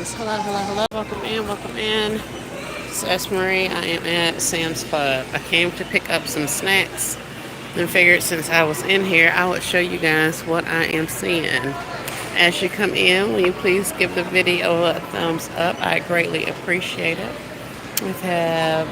guys. Hello, hello, hello. Welcome in, welcome in. It's S. Marie. I am at Sam's Club. I came to pick up some snacks and figured since I was in here, I would show you guys what I am seeing. As you come in, will you please give the video a thumbs up? I greatly appreciate it. We have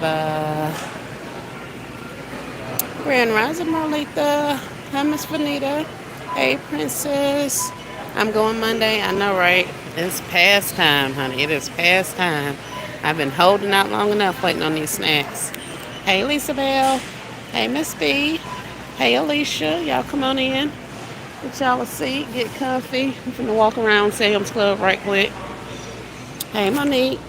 Grand Rising Marlita. Hi, Miss Vanita. Hey, Princess. I'm going Monday. I know, right? It's past time, honey. It is past time. I've been holding out long enough waiting on these snacks. Hey, Lisa Bell. Hey, Miss B. Hey, Alicia. Y'all come on in. Get y'all a seat. Get comfy. I'm finna walk around Sam's Club right quick. Hey, Monique.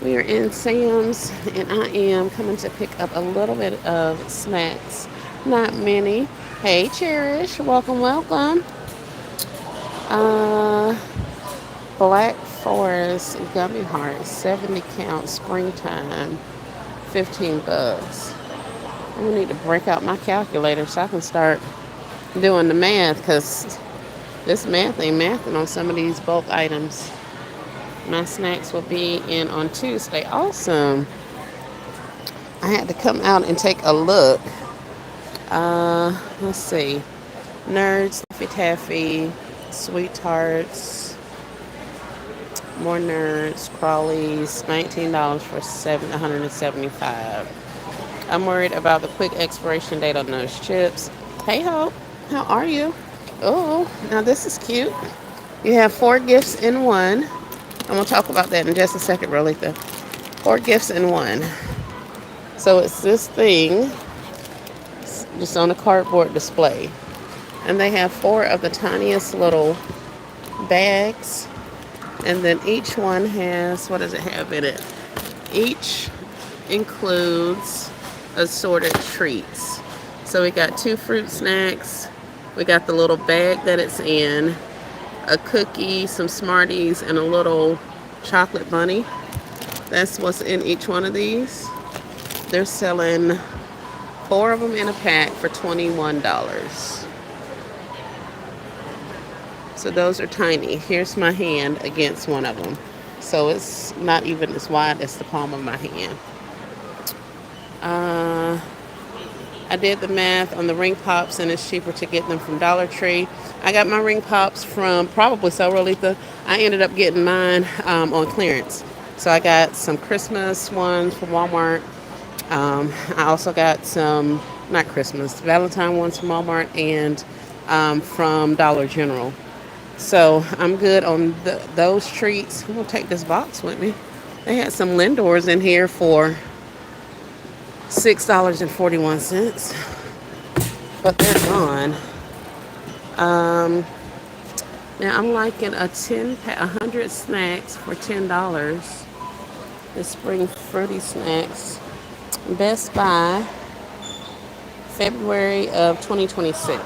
We are in Sam's, and I am coming to pick up a little bit of snacks. Not many. Hey, Cherish. Welcome, welcome. Uh, Black Forest Gummy Hearts, 70 count, springtime, 15 bucks. I'm gonna need to break out my calculator so I can start doing the math because this math ain't mathing on some of these bulk items. My snacks will be in on Tuesday. Awesome. I had to come out and take a look. Let's see. Nerds, Laffy Taffy, Sweethearts, more Nerds, Crawlies, $19 for 175. I'm worried about the quick expiration date on those chips. Hey Hope, how are you? Oh, now this is cute. You have 4 gifts in one. I'm gonna talk about that in just a second, Rolita. 4 gifts in one. So it's this thing, just on a cardboard display. And they have 4 of the tiniest little bags. And then each one has, what does it have in it? Each includes assorted treats. So we got 2 fruit snacks. We got the little bag that it's in, a cookie, some Smarties, and a little chocolate bunny. That's what's in each one of these. They're selling 4 of them in a pack for $21. So those are tiny. Here's my hand against one of them. So it's not even as wide as the palm of my hand. Uh, I did the math on the ring pops, and it's cheaper to get them from Dollar Tree. I got my ring pops from probably so Rolita. I ended up getting mine on clearance. So I got some Christmas ones from Walmart. I also got some, not Christmas, Valentine ones from Walmart and from Dollar General. So I'm good on those treats. I'm going to take this box with me. They had some Lindors in here for $6.41, but they're gone. Now I'm liking a 100 snacks for $10. The spring fruity snacks. Best Buy, February of 2026.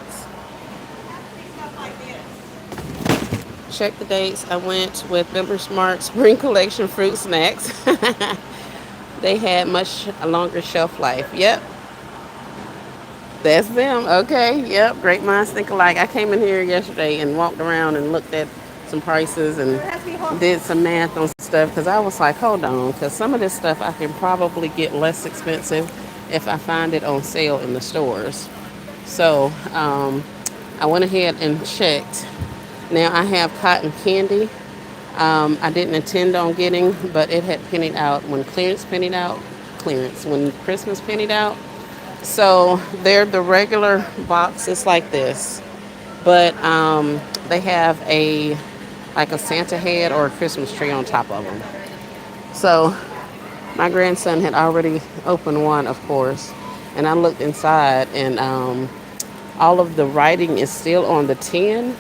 Check the dates. I went with Members Mark Spring Collection Fruit Snacks. They had much longer shelf life. Yep, that's them. Okay, yep. Great minds think alike. I came in here yesterday and walked around and looked at some prices and did some math on stuff because I was like, hold on, because some of this stuff I can probably get less expensive if I find it on sale in the stores. So I went ahead and checked. Now I have cotton candy. I didn't intend on getting, but it had pennied out when when Christmas pennied out. So they're the regular boxes like this, but they have like a Santa head or a Christmas tree on top of them. So my grandson had already opened one, of course, and I looked inside, and all of the writing is still on the tin,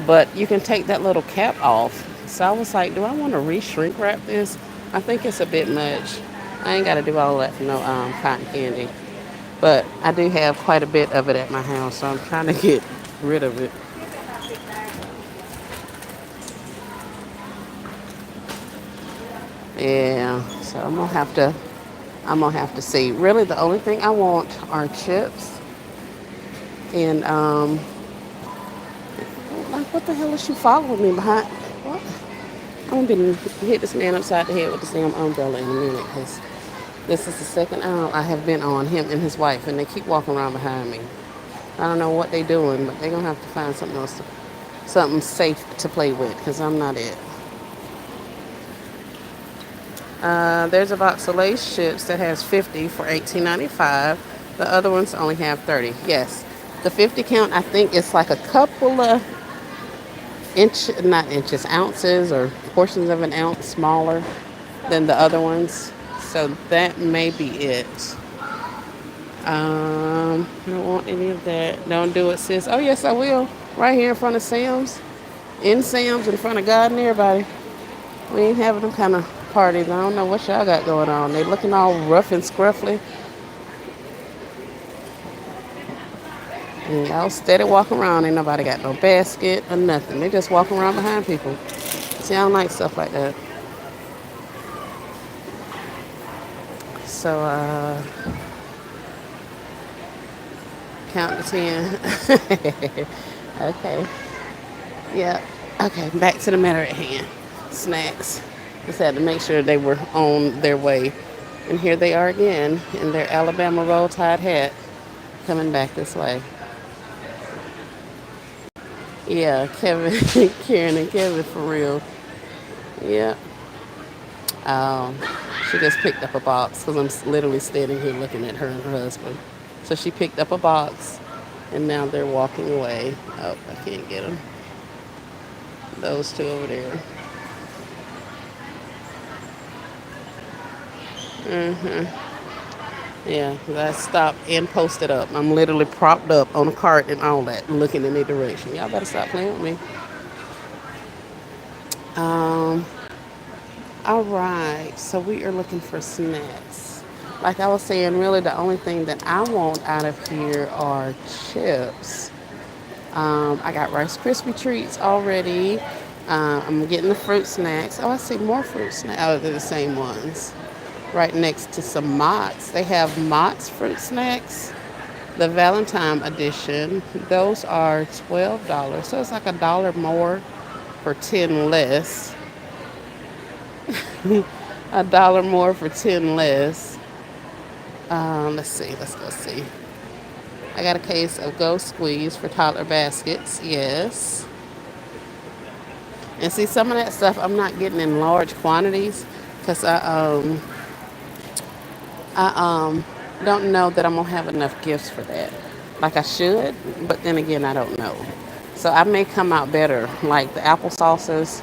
but you can take that little cap off. So I was like, do I want to re-shrink wrap this? I think it's a bit much. I ain't got to do all that for no cotton candy. But I do have quite a bit of it at my house, so I'm trying to get rid of it. Yeah, so I'm gonna have to see. Really, the only thing I want are chips and like what the hell is she following me behind? What? I'm gonna hit this man upside the head with this damn umbrella in a minute because this is the second aisle I have been on, him and his wife, and they keep walking around behind me. I don't know what they're doing, but they're gonna have to find something else, something safe to play with because I'm not it. There's a box of Lay's chips that has 50 for 18.95. The other ones only have 30. Yes, the 50 count I think it's like a couple of not inches, ounces or portions of an ounce smaller than the other ones. So that may be it. I don't want any of that. Don't do it, sis. Oh yes, I will. Right here in front of Sam's, in Sam's, in front of God and everybody. We ain't having them kind of parties. I don't know what y'all got going on. They looking all rough and scruffy. And y'all steady walking around. Ain't nobody got no basket or nothing. They just walking around behind people. See, I don't like stuff like that. So, count to 10. Okay. Yeah. Okay, back to the matter at hand. Snacks. Just had to make sure they were on their way. And here they are again in their Alabama roll tide hat coming back this way. Yeah, Kevin, Karen and Kevin for real. Yeah. Um, she just picked up a box because I'm literally standing here looking at her and her husband. So she picked up a box and now they're walking away. Oh, I can't get them. Those two over there. Yeah, I stopped and posted up. I'm literally propped up on a cart and all that, looking in their direction. Y'all better stop playing with me. Um, all right, so we are looking for snacks. Like I was saying, really the only thing that I want out of here are chips. I got Rice Krispie treats already. I'm getting the fruit snacks. Oh, I see more fruit snacks. Oh, they're the same ones. Right next to some Mott's. They have Mott's fruit snacks. The Valentine edition, those are $12. So it's like $1 more for 10 less. $1 more for 10 less. Let's see, let's go see. I got a case of Go Squeeze for toddler baskets, yes. And see, some of that stuff I'm not getting in large quantities because I don't know that I'm gonna have enough gifts for that. Like I should, but then again I don't know. So I may come out better. Like the apple sauces,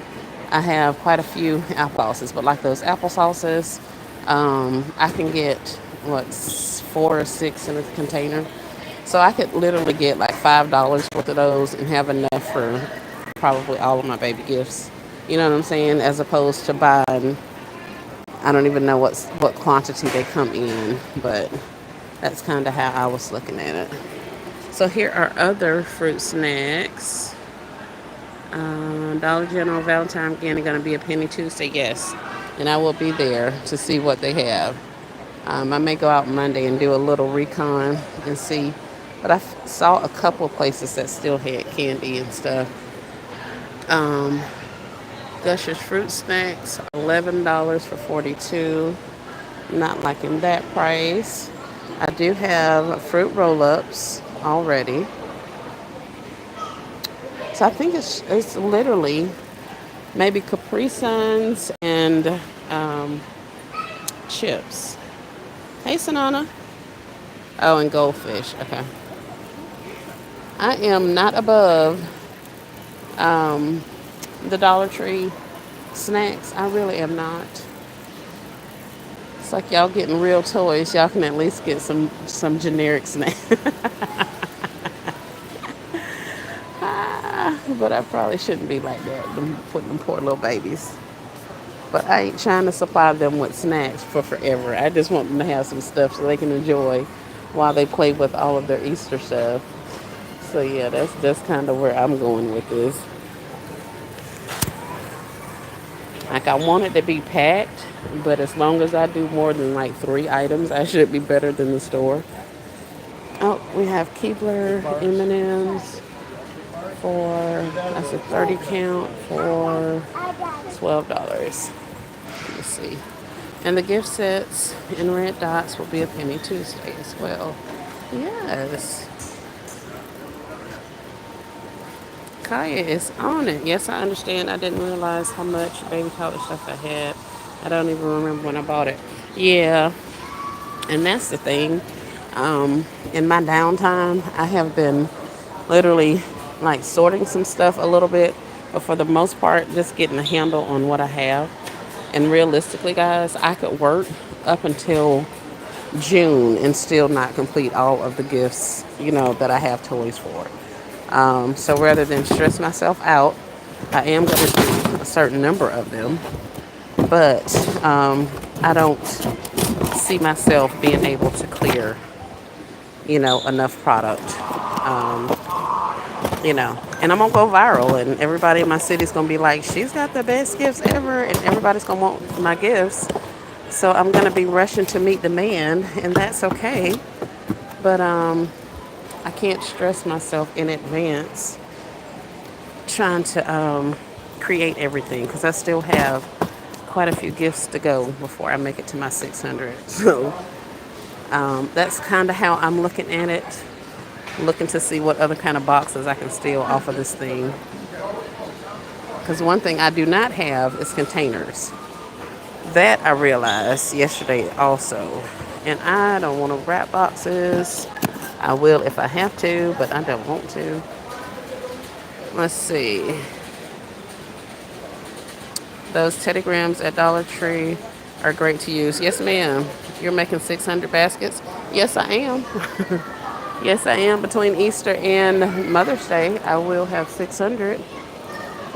I have quite a few apple sauces, but like those apple sauces, I can get what 4 or 6 in a container. So I could literally get like $5 worth of those and have enough for probably all of my baby gifts. You know what I'm saying? As opposed to buying, I don't even know what quantity they come in, but that's kind of how I was looking at it. So here are other fruit snacks. Dollar General Valentine again are going to be a Penny Tuesday, yes. And I will be there to see what they have. I may go out Monday and do a little recon and see. But I saw a couple of places that still had candy and stuff. Um, Gushers fruit snacks, $11 for 42. Not liking that price. I do have fruit roll-ups already. So I think it's literally maybe Capri Suns and chips. Hey, Sonana. Oh, and goldfish. Okay. I am not above the Dollar Tree snacks. I really am not. It's like y'all getting real toys. Y'all can at least get some generic snacks. But I probably shouldn't be like that. Putting them poor little babies. But I ain't trying to supply them with snacks for forever. I just want them to have some stuff so they can enjoy while they play with all of their Easter stuff. So yeah, that's kind of where I'm going with this. Like I want it to be packed, but as long as I do more than like 3 items, I should be better than the store. Oh, we have Keebler M&Ms. that's a 30 count for $12. Let's see. And the gift sets in red dots will be a penny Tuesday as well. Yes. Kaya is on it. Yes, I understand. I didn't realize how much baby color stuff I had. I don't even remember when I bought it. Yeah, and that's the thing. In my downtime, I have been literally like sorting some stuff a little bit, but for the most part, just getting a handle on what I have. And realistically, guys, I could work up until June and still not complete all of the gifts, that I have toys for. So rather than stress myself out, I am going to do a certain number of them, but I don't see myself being able to clear, enough product. Um, and I'm gonna go viral, and everybody in my city's gonna be like, "She's got the best gifts ever," and everybody's gonna want my gifts. So I'm gonna be rushing to meet the man, and that's okay. But I can't stress myself in advance trying to create everything because I still have quite a few gifts to go before I make it to my 600. So that's kind of how I'm looking at it. Looking to see what other kind of boxes I can steal off of this thing. Because one thing I do not have is containers. That I realized yesterday also. And I don't want to wrap boxes. I will if I have to, but I don't want to. Let's see. Those Teddy Grahams at Dollar Tree are great to use. Yes, ma'am. You're making 600 baskets? Yes, I am. Yes, I am. Between Easter and Mother's Day, I will have 600.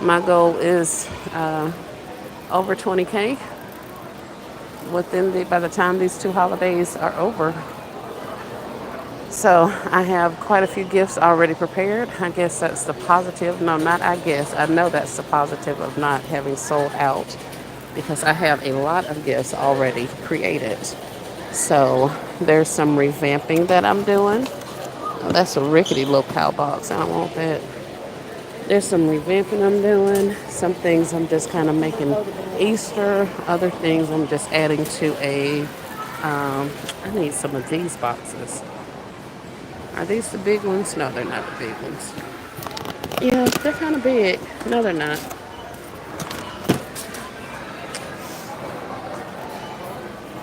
My goal is over 20K by the time these two holidays are over. So I have quite a few gifts already prepared. I guess that's the positive. No, not I guess. I know that's the positive of not having sold out because I have a lot of gifts already created. So there's some revamping that I'm doing. Oh, that's a rickety little cow box. I don't want that. There's some revamping I'm doing. Some things I'm just kind of making Easter. Other things I'm just adding to I need some of these boxes. Are these the big ones? No, they're not the big ones. Yeah, they're kind of big. No, they're not.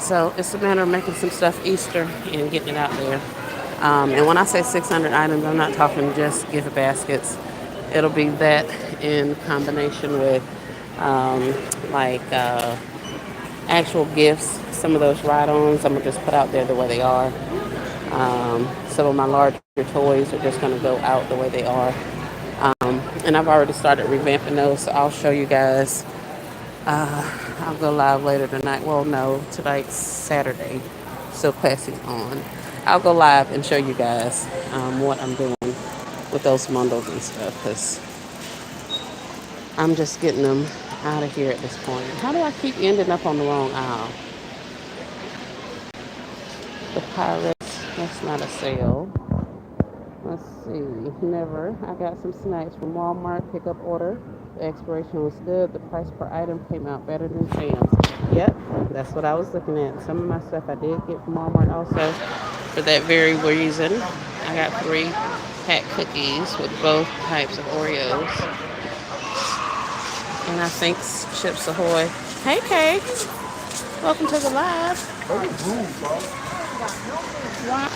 So it's a matter of making some stuff Easter and getting it out there. And when I say 600 items, I'm not talking just gift baskets. It'll be that in combination with like actual gifts. Some of those ride-ons I'm going to just put out there the way they are. Some of my larger toys are just going to go out the way they are. And I've already started revamping those, so I'll show you guys. I'll go live later tonight. Well, no, tonight's Saturday, so class is on. I'll go live and show you guys what I'm doing with those bundles and stuff, because I'm just getting them out of here at this point. How do I keep ending up on the wrong aisle? The Pirates, that's not a sale. Let's see, never. I got some snacks from Walmart pickup order. The expiration was good. The price per item came out better than Sam's. Yep, that's what I was looking at. Some of my stuff I did get from Walmart also for that very reason. I got 3 packed cookies with both types of Oreos. And I think Chips Ahoy. Hey, Kate. Welcome to the live. Why,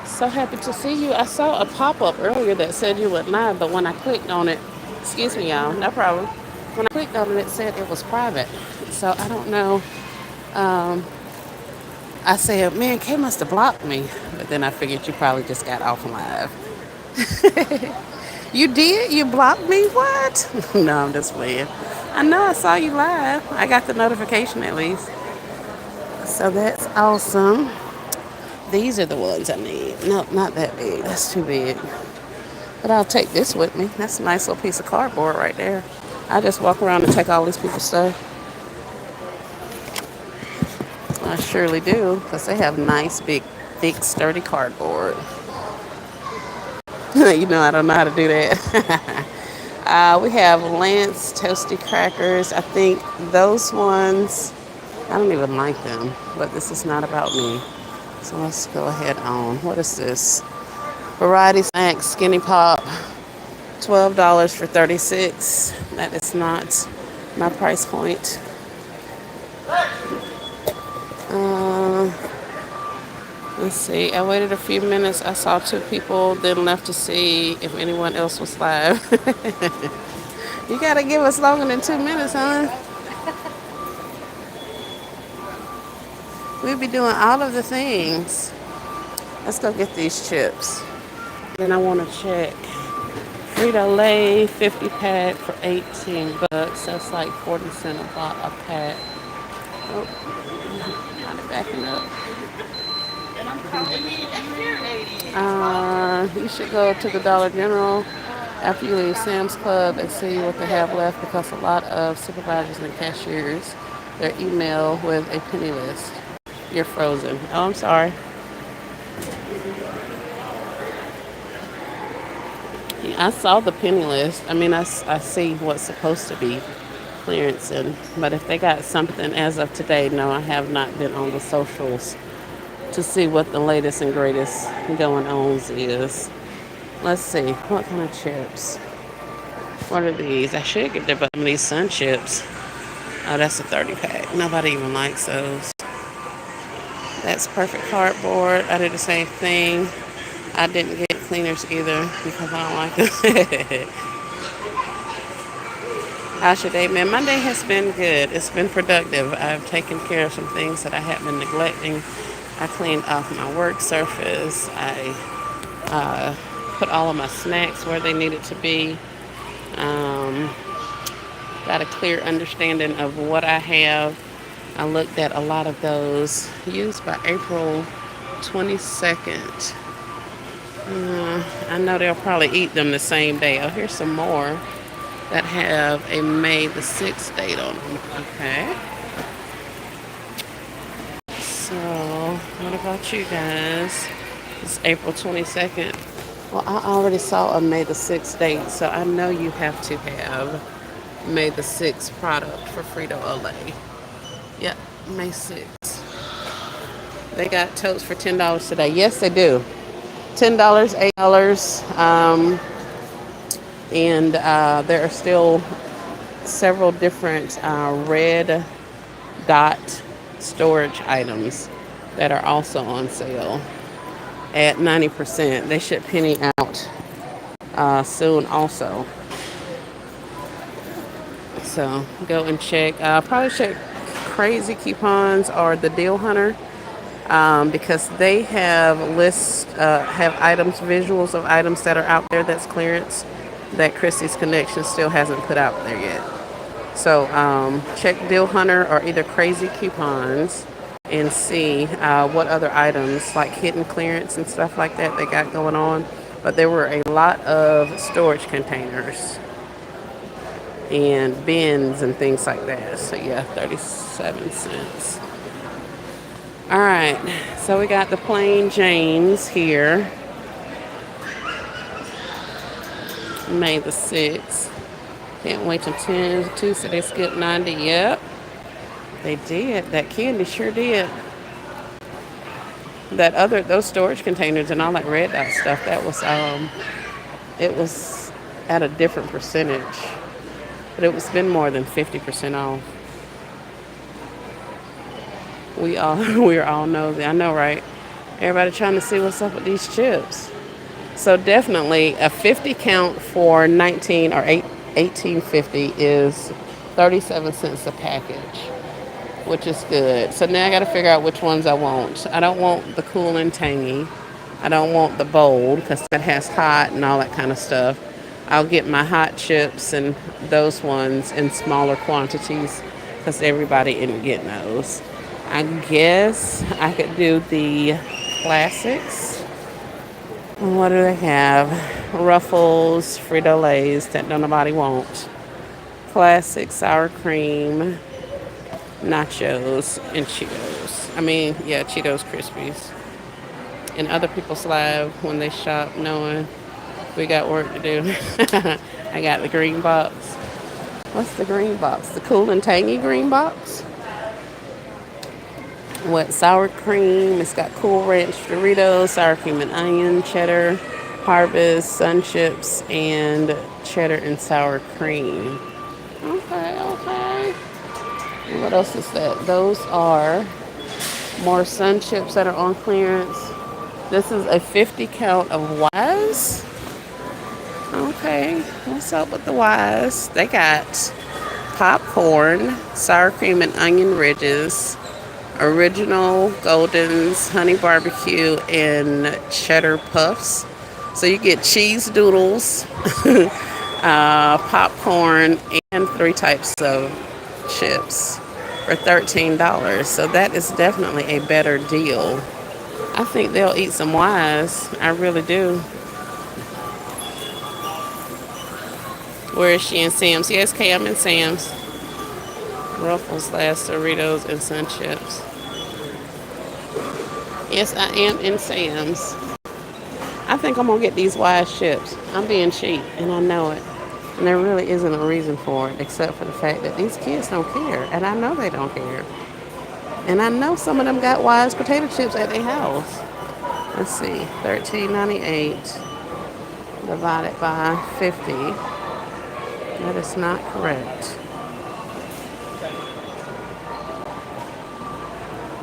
so happy to see you. I saw a pop-up earlier that said you went live, but when I clicked on it, excuse me, y'all, no problem. When I clicked on it, it said it was private. So I don't know. I said, man, Kay must have blocked me. But then I figured you probably just got off live. You did? You blocked me? What? No, I'm just playing. I know I saw you live. I got the notification at least. So that's awesome. These are the ones I need. No, not that big. That's too big. But I'll take this with me. That's a nice little piece of cardboard right there. I just walk around and take all these people's stuff. I surely do, because they have nice, big, thick, sturdy cardboard. You know, I don't know how to do that. We have Lance Toasty Crackers. I think those ones, I don't even like them, but this is not about me. So let's go ahead on. What is this? Variety Snacks Skinny Pop, $12 for 36. That is not my price point. Uh, let's see. I waited a few minutes. I saw two people, then left to see if anyone else was live. You gotta give us longer than 2 minutes, huh? We'll be doing all of the things. Let's go get these chips. Then I want to check Frito-Lay 50 pack for 18 bucks. That's like 40 cents a pack. Oh, kind of backing up. You should go to the Dollar General after you leave Sam's Club and see what they have left because a lot of supervisors and cashiers, their email with a penny list. You're frozen. Oh, I'm sorry. I saw the penny list. I mean, I see what's supposed to be clearance in, but if they got something as of today, no, I have not been on the socials to see what the latest and greatest going on is. Let's see, what kind of chips? What are these? I should get them these sun chips. Oh, that's a 30 pack. Nobody even likes those. That's perfect cardboard. I did the same thing. I didn't get cleaners either because I don't like them. How's your day, man? My day has been good. It's been productive. I've taken care of some things that I had been neglecting. I cleaned off my work surface. I put all of my snacks where they needed to be. Got a clear understanding of what I have. I looked at a lot of those used by April 22nd. I know they'll probably eat them the same day. Oh, here's some more that have a May the 6th date on them. Okay. So, what about you guys? It's April 22nd. Well, I already saw a May the 6th date, so I know you have to have May the 6th product for Frito-Lay. Yep, May 6th. They got totes for $10 today. Yes, they do. $10, $8. And there are still several different red dot storage items that are also on sale at 90%. They should penny out soon also. So go and check. Probably check Crazy Coupons or the Deal Hunter because they have have items, visuals of items that are out there that's clearance that Christie's Connection still hasn't put out there yet. So check Deal Hunter or either Crazy Coupons and see what other items like hidden clearance and stuff like that they got going on. But there were a lot of storage containers and bins and things like that. So yeah, 37 cents. All right, so we got the plain Janes here. May the 6th. Can't wait till 10 2, so they skipped 90. Yep, they did. That candy sure did. Those storage containers and all that red dot stuff, that was it was at a different percentage. But it was been more than 50% off. We all know that. I know, right? Everybody trying to see what's up with these chips. So definitely a 50 count for 19 or 18.50 is 37 cents a package, which is good. So now I got to figure out which ones I want. I don't want the cool and tangy. I don't want the bold because that has hot and all that kind of stuff. I'll get my hot chips and those ones in smaller quantities because everybody isn't getting those. I guess I could do the classics. What do they have? Ruffles, Frito-Lays that nobody wants. Classic sour cream, nachos, and Cheetos. Cheetos Krispies. And other people's live when they shop knowing We got work to do. I got the green box. What's the green box? The cool and tangy green box? What sour cream? It's got Cool Ranch Doritos, sour cream and onion, cheddar, harvest, sun chips, and cheddar and sour cream. Okay, okay. And what else is that? Those are more sun chips that are on clearance. This is a 50 count of Wise. Okay, what's up with the Wise? They got popcorn, sour cream and onion ridges, original Goldens, honey barbecue, and cheddar puffs. So you get cheese doodles, popcorn, and three types of chips for $13. So that is definitely a better deal. I think they'll eat some Wise. I really do. Where is she in Sam's? Yes, Kay, I'm in Sam's. Ruffles, Last Doritos, and Sun Chips. Yes, I am in Sam's. I think I'm gonna get these Wise chips. I'm being cheap, and I know it. And there really isn't a reason for it, except for the fact that these kids don't care, and I know they don't care. And I know some of them got Wise potato chips at their house. Let's see, $13.98 divided by 50. That is not correct.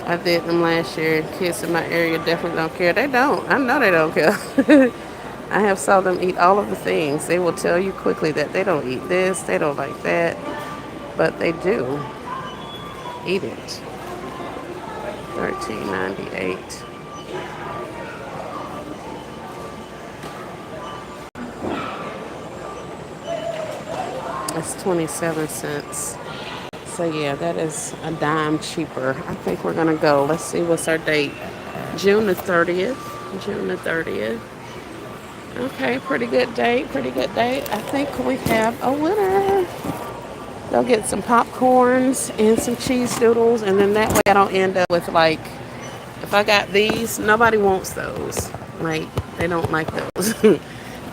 I did them last year. Kids in my area definitely don't care. They don't. I know they don't care. I have saw them eat all of the things. They will tell you quickly that they don't eat this, they don't like that, but they do eat it. $13.98. That's 27 cents. So yeah, that is a dime cheaper. I think we're gonna go. Let's see what's our date. June the 30th. June the 30th. Okay, pretty good date, pretty good date. I think we have a winner. They'll get some popcorns and some cheese doodles, and then that way I don't end up with like, if I got these, nobody wants those. Like, they don't like those.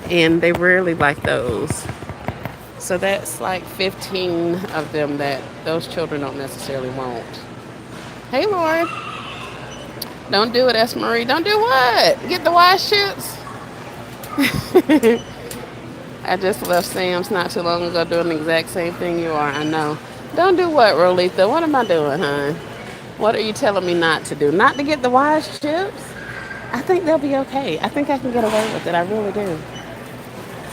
And they rarely like those. So that's like 15 of them that those children don't necessarily want. Hey, Lord. Don't do it, S. Marie. Don't do what? Get the Wise chips? I just left Sam's not too long ago doing the exact same thing you are. I know. Don't do what, Rolitha? What am I doing, hon? What are you telling me not to do? Not to get the Wise chips? I think they'll be okay. I think I can get away with it. I really do.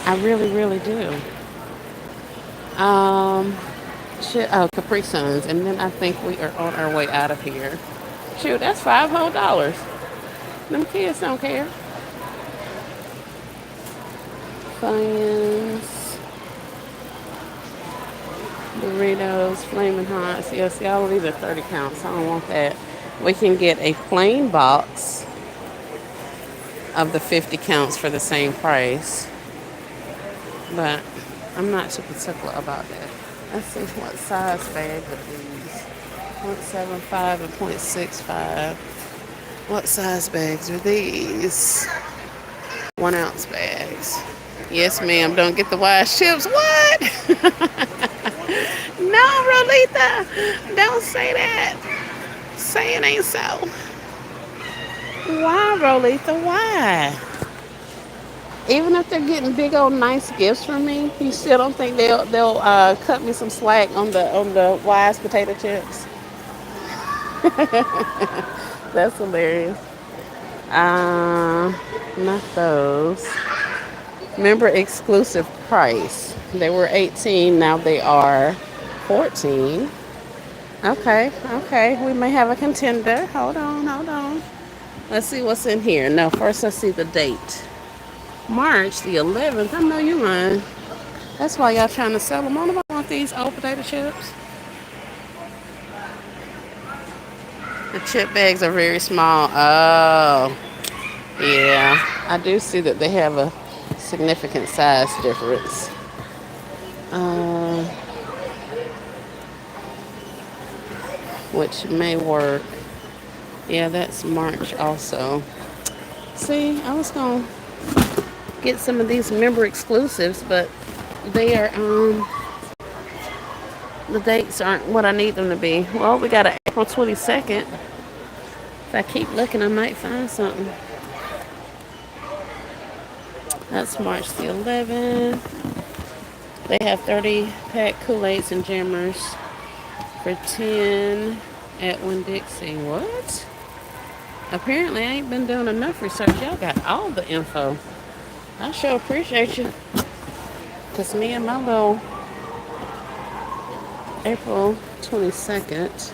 I really, really do. Capri Suns, and then I think we are on our way out of here. Shoot, that's $5 whole. Them kids don't care. Funyuns, Doritos, Flaming Hots. Yeah, see, all of these are 30 counts. I don't want that. We can get a plain box of the 50 counts for the same price, but I'm not too particular about that. Let's see what size bag are these. 0.75 and 0.65. What size bags are these? 1 ounce bags. Yes, ma'am. Don't get the Wise chips. What? No, Rolitha. Don't say that. Say it ain't so. Why, Rolitha? Why? Even if they're getting big old nice gifts from me, you still don't think they'll cut me some slack on the Wise potato chips? That's hilarious. Not those. Member exclusive price. They were 18, now they are 14. Okay, okay. We may have a contender. Hold on, hold on. Let's see what's in here. No, first let's see the date. March the 11th. I know you lying. That's why y'all trying to sell them. I don't want these old potato chips. The chip bags are very small. Oh, yeah. I do see that they have a significant size difference. Which may work. Yeah, that's March also. See, I was going to get some of these member exclusives, but they are the dates aren't what I need them to be. Well, we got an April 22nd. If I keep looking, I might find something. That's March the 11th. They have 30-pack Kool-Aids and Jammers for 10 at Winn-Dixie. What? Apparently, I ain't been doing enough research. Y'all got all the info. I sure appreciate you. Because me and my little April 22nd.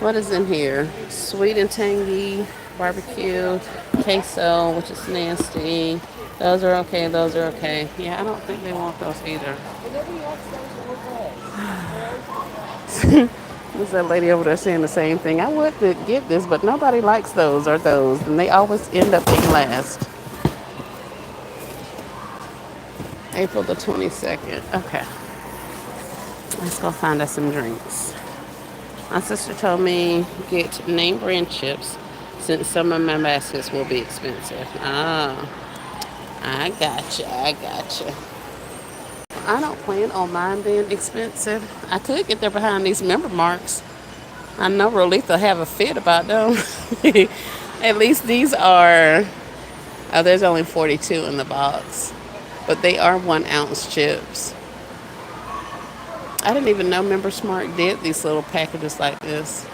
What is in here? Sweet and tangy, barbecue, queso, which is nasty. Those are okay. Those are okay. Yeah, I don't think they want those either. There's that lady over there saying the same thing. I would get this, but nobody likes those or those, and they always end up being last. April the 22nd. Okay. Let's go find us some drinks. My sister told me get name brand chips since some of my baskets will be expensive. Ah, I gotcha. I gotcha. I don't plan on mine being expensive. I could get there behind these member marks. I know Rolitha will have a fit about them. At least these are, oh, there's only 42 in the box. But they are 1-ounce chips. I didn't even know Member Smart did these little packages like this.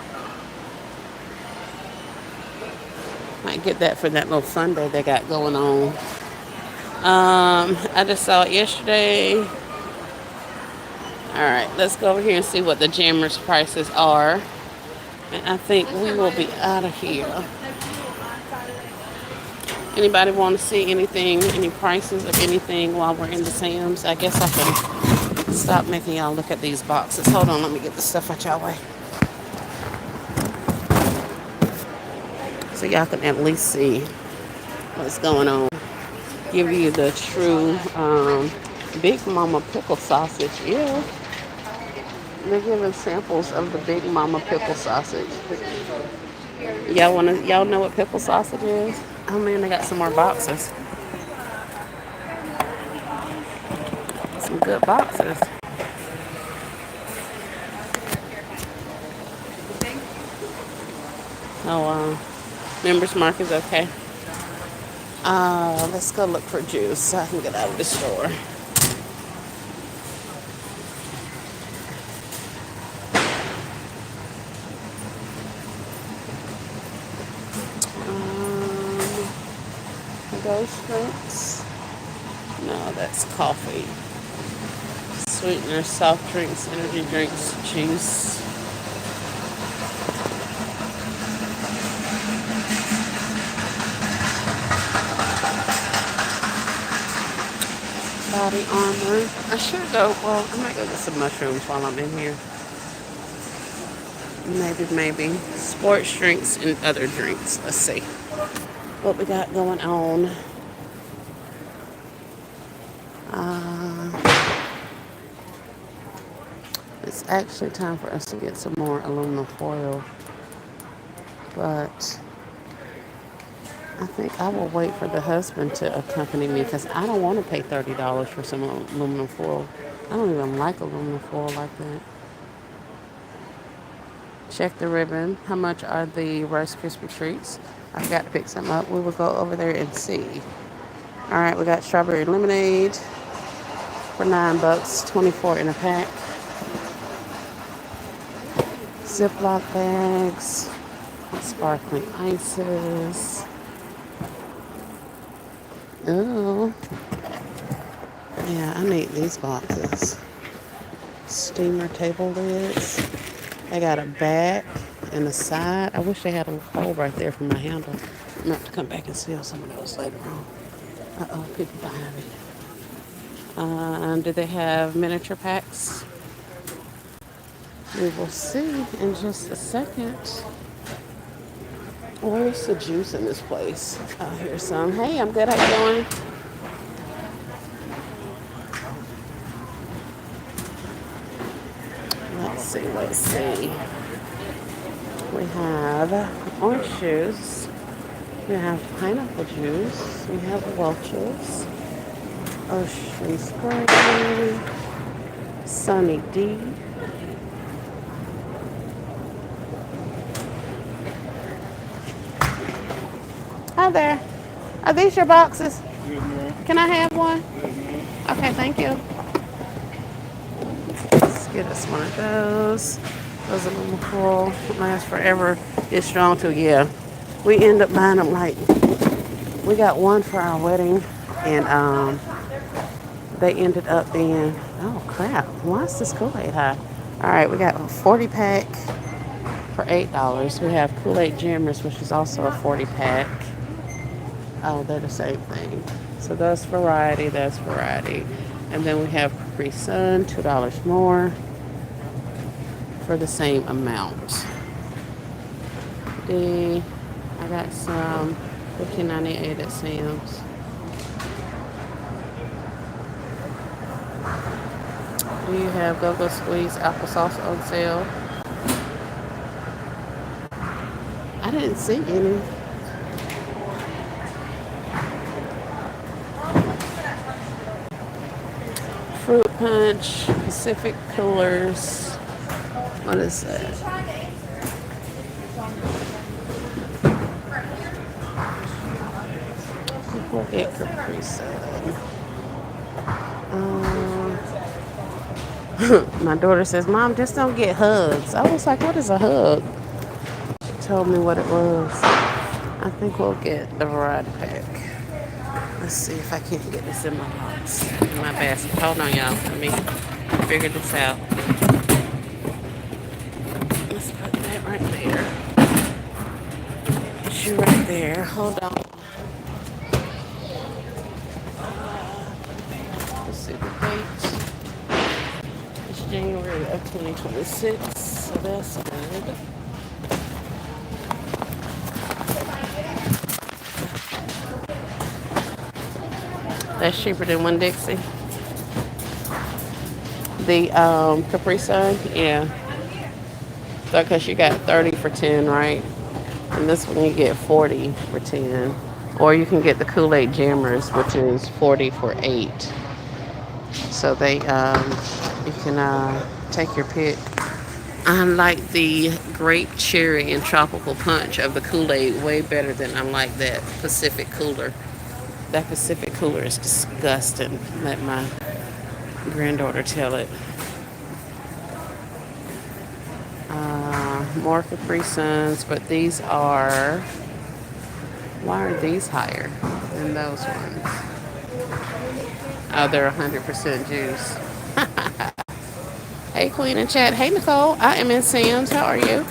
Might get that for that little fun day they got going on. I just saw it yesterday. Alright, let's go over here and see what the Jammers prices are. And I think we will be out of here. Anybody want to see anything, any prices of anything while we're in the Sam's? I guess I can stop making y'all look at these boxes. Hold on, let me get the stuff out y'all way. So y'all can at least see what's going on. Give you the true Big Mama pickle sausage. Yeah. They're giving samples of the Big Mama pickle sausage. Y'all know what pickle sausage is? Oh man, they got some more boxes. Some good boxes. Oh, Members Mark is okay. Let's go look for juice so I can get out of the store. Those drinks? No, that's coffee. Sweeteners, soft drinks, energy drinks, juice. Body armor. I should go, well, I might go get some mushrooms while I'm in here. Maybe. Sports drinks and other drinks. Let's see what we got going on. It's actually time for us to get some more aluminum foil, but I think I will wait for the husband to accompany me because I don't want to pay $30 for some aluminum foil. I don't even like aluminum foil like that. Check the ribbon. How much are the Rice Krispie treats? I forgot to pick some up. We will go over there and see. All right, we got strawberry lemonade for $9, 24 in a pack. Ziploc bags, sparkling ices. Oh, yeah, I need these boxes. Steamer table lids. I got a back and a side. I wish they had a hole right there for my handle. I'm going to have to come back and steal some of those later on. Uh-oh, people behind me. Do they have miniature packs? We will see in just a second. Where's the juice in this place? Oh, here's some. Hey, I'm good. How you doing? Let's see. We have orange juice. We have pineapple juice. We have Welch's, Ocean Spray, Sunny D. Hi there. Are these your boxes? Can I have one? Okay, thank you. Let's get us one of those. Those are a little full. Last forever. It's strong too. Yeah. We end up buying them like we got one for our wedding, and they ended up being oh crap. Why is this Kool-Aid high? All right, we got a 40 pack for $8. We have Kool-Aid Jammers, which is also a 40 pack. Oh, they're the same thing. So that's variety, that's variety. And then we have Capri Sun, $2 more for the same amount. I got some $15.98 at Sam's. Do you have Go-Go Squeeze applesauce on sale? I didn't see any. Fruit Punch, Pacific Coolers. What is that? People get Capri Sun. My daughter says, Mom, just don't get hugs. I was like, what is a hug? She told me what it was. I think we'll get the variety pack. Let's see if I can't get this in my box, in my basket. Hold on, y'all. Let me figure this out. Let's put that right there. Put you right there. Hold on. Let's see the date. It's January of 2026, so that's good. That's cheaper than one Dixie. The Capri Sun, yeah. So, because you got 30 for 10, right? And this one you get 40 for 10. Or you can get the Kool-Aid Jammers, which is 40 for 8. So they, you can take your pick. I like the grape cherry and tropical punch of the Kool-Aid way better than I like that Pacific Cooler. That Pacific Cooler is disgusting. Let my granddaughter tell it. More Capri Suns, but these are. Why are these higher than those ones? Oh, they're 100% juice. Hey, Queen and Chat. Hey, Nicole. I am in Sam's. How are you?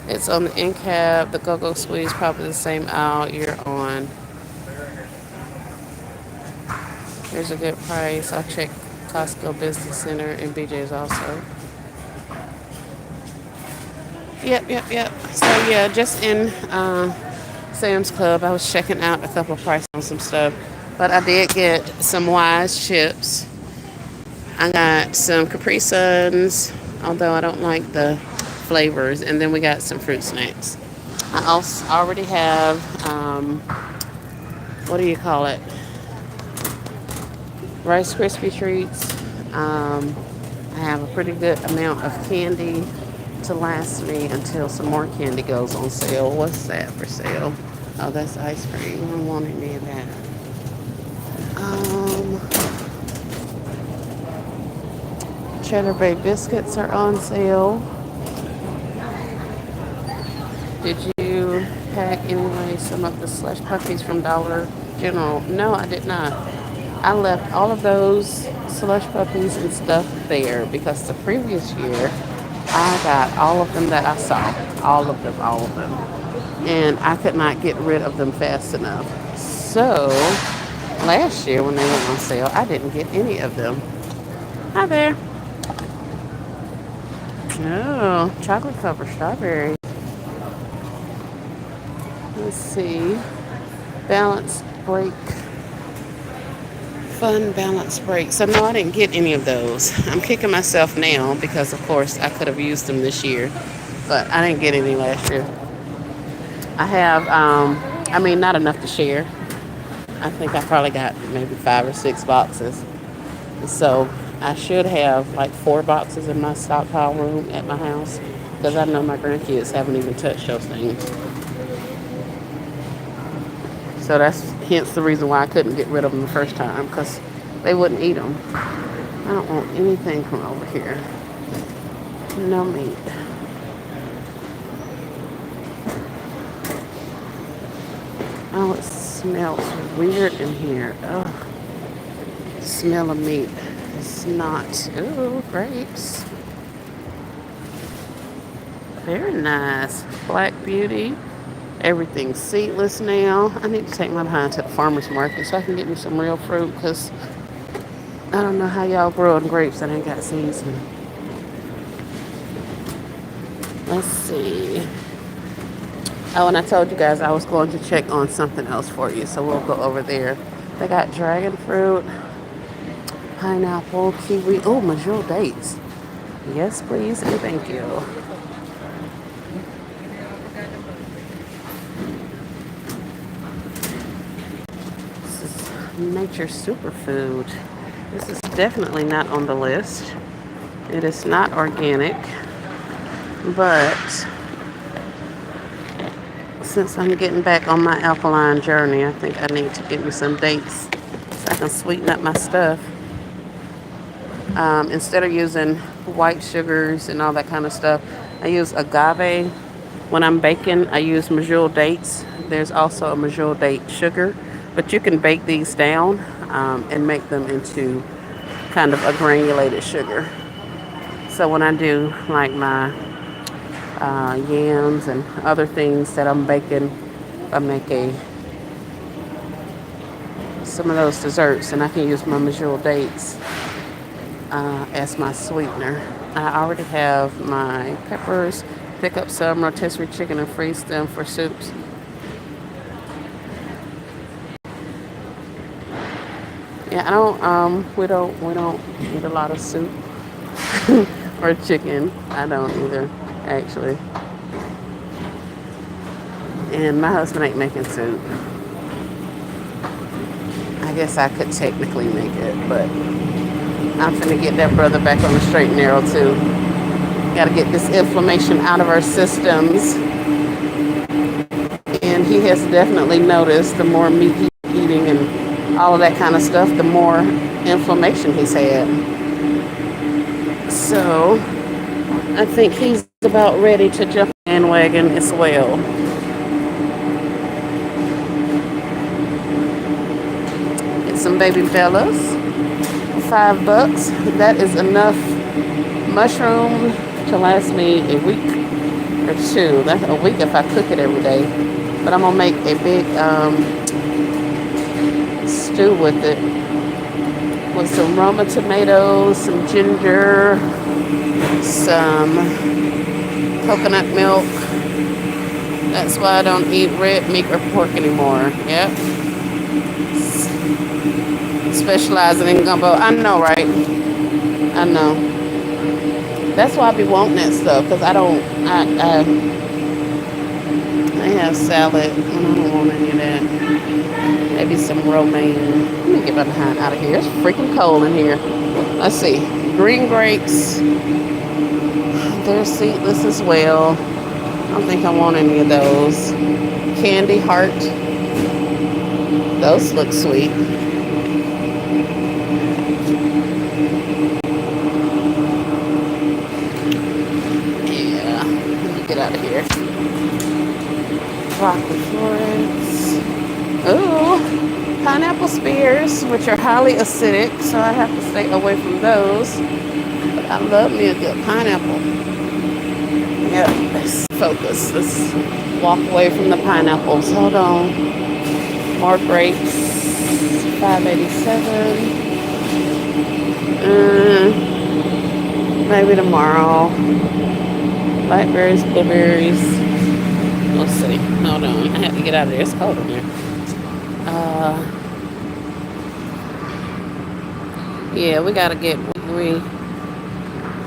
It's on the end cap. The Go-Go Squeeze, probably the same aisle you're on. Here's a good price. I'll check Costco Business Center and BJ's also. Yep. So, yeah, just in Sam's Club, I was checking out a couple of prices on some stuff. But I did get some Wise chips. I got some Capri Suns, although I don't like the flavors. And then we got some fruit snacks. I also already have, what do you call it? Rice Krispie treats. I have a pretty good amount of candy to last me until some more candy goes on sale. What's that for sale? Oh, that's ice cream. I don't want any of that. Cheddar Bay biscuits are on sale. Did you pack anyway some of the slush puppies from Dollar General? No, I did not. I left all of those slush puppies and stuff there because the previous year I got all of them that I saw. All of them. And I could not get rid of them fast enough. So last year when they went on sale, I didn't get any of them. Hi there. Oh, chocolate covered strawberries. Let's see. Balance break. Fun balance break. So no, I didn't get any of those. I'm kicking myself now because of course I could have used them this year, but I didn't get any last year. I have I mean, not enough to share. I think I probably got maybe 5 or 6 boxes. So I should have like 4 boxes in my stockpile room at my house because I know my grandkids haven't even touched those things. So that's hence the reason why I couldn't get rid of them the first time because they wouldn't eat them. I don't want anything from over here. No meat. Oh, it smells weird in here. Oh, smell of meat. It's not. Ooh, grapes. Very nice. Black Beauty. Everything's seedless now. I need to take my behind to the farmer's market so I can get me some real fruit because I don't know how y'all growing grapes that ain't got seeds in. Let's see. Oh, and I told you guys I was going to check on something else for you, so we'll go over there. They got dragon fruit, pineapple, kiwi. Oh, Majul dates. Yes, please, and thank you. This is Nature Superfood. This is definitely not on the list. It is not organic, but since I'm getting back on my alkaline journey, I think I need to get me some dates so I can sweeten up my stuff. Instead of using white sugars and all that kind of stuff, I use agave. When I'm baking, I use Majul dates. There's also a Majul date sugar, but you can bake these down and make them into kind of a granulated sugar. So when I do like my yams and other things that I'm baking, I make some of those desserts, and I can use my Majul dates as my sweetener. I already have my peppers. Pick up some rotisserie chicken and freeze them for soups. Yeah, I don't. We don't eat a lot of soup or chicken. I don't either, actually. And my husband ain't making soup. I guess I could technically make it, but I'm finna get that brother back on the straight and narrow too. Gotta get this inflammation out of our systems. And he has definitely noticed the more meat he's eating and all of that kind of stuff, the more inflammation he's had. So I think he's about ready to jump in the bandwagon as well. Get some baby bellas. $5. That is enough mushroom to last me a week or two. That's a week if I cook it every day. But I'm gonna make a big stew with it, with some Roma tomatoes, some ginger, some coconut milk. That's why I don't eat red meat or pork anymore. Yep. Specializing in gumbo. I know, right? I know. That's why I be wanting that stuff, because I don't, I have salad, and I don't want any of that. Maybe some romaine. Let me get my behind out of here. It's freaking cold in here. Let's see. Green grapes. They're seedless as well. I don't think I want any of those. Candy heart. Those look sweet. Yeah. Let me get out of here. Broccoli florets. Ooh, pineapple spears, which are highly acidic, so I have to stay away from those. But I love me a good pineapple. Yep, let's focus. Let's walk away from the pineapples. Hold on. More grapes. $5.87. Maybe tomorrow. Blackberries, blueberries. Let's see. Hold on. I have to get out of there. It's cold in here. Yeah, we gotta get.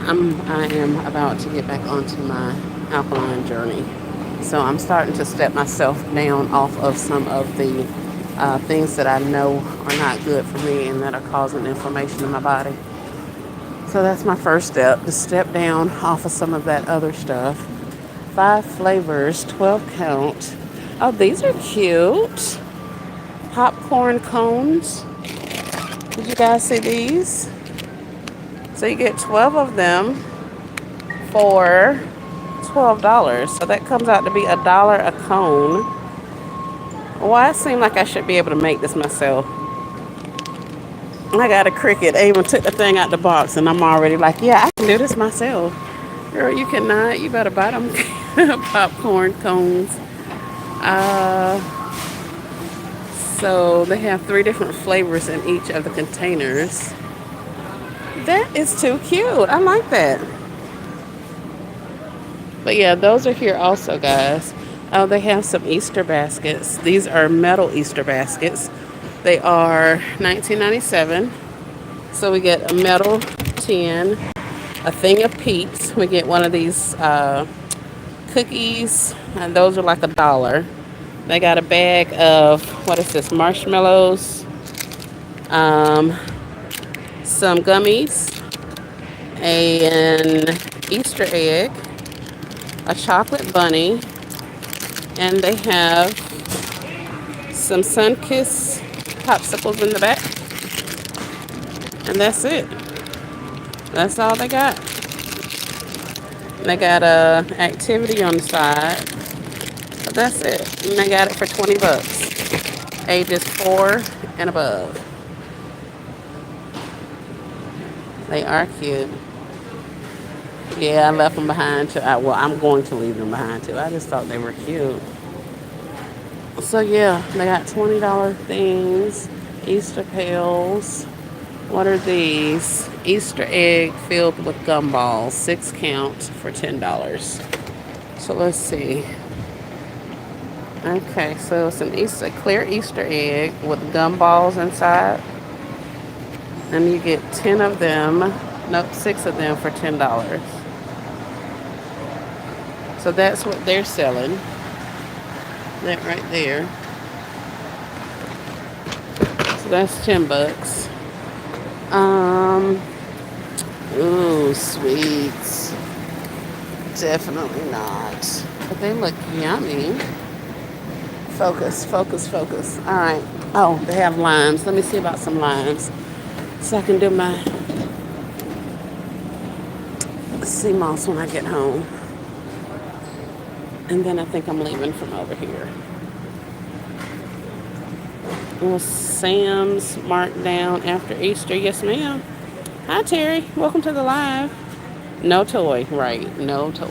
I am about to get back onto my alkaline journey. So I'm starting to step myself down off of some of the things that I know are not good for me and that are causing inflammation in my body. So that's my first step, to step down off of some of that other stuff. 5 flavors, 12 count. Oh, these are cute. Popcorn cones. Did you guys see these? So you get 12 of them for $12. So that comes out to be $1 a cone. Well, I seem like I should be able to make this myself. I got a Cricut. I even took the thing out the box and I'm already like, yeah, I can do this myself. Girl, you cannot. You better buy them popcorn cones. Uh, so they have 3 different flavors in each of the containers. That is too cute. I like that. But yeah, those are here also, guys. Oh, they have some Easter baskets. These are metal Easter baskets. They are $19.97. So we get a metal tin, a thing of Peeps. We get one of these cookies, and those are like $1. They got a bag of, what is this, marshmallows, um, some gummies, an Easter egg, a chocolate bunny, and they have some Sun-Kissed popsicles in the back. And that's it. That's all they got. They got a activity on the side. But that's it. And they got it for 20 bucks. Ages 4 and above. They are cute. Yeah, I left them behind too. Well, I'm going to leave them behind too. I just thought they were cute. So yeah, they got $20 things. Easter pails. What are these? Easter egg filled with gumballs. 6 count for $10. So let's see. Okay, so it's a clear Easter egg with gumballs inside. And you get 10 of them. Nope, 6 of them for $10. So that's what they're selling. That right there. So that's 10 bucks. Ooh, sweets. Definitely not. But they look yummy. Focus, focus, focus. All right. Oh, they have limes. Let me see about some limes. So I can do my sea moss when I get home. And then I think I'm leaving from over here. Well, Sam's marked down after Easter. Yes, ma'am. Hi, Terry. Welcome to the live. No toy. Right. No toy.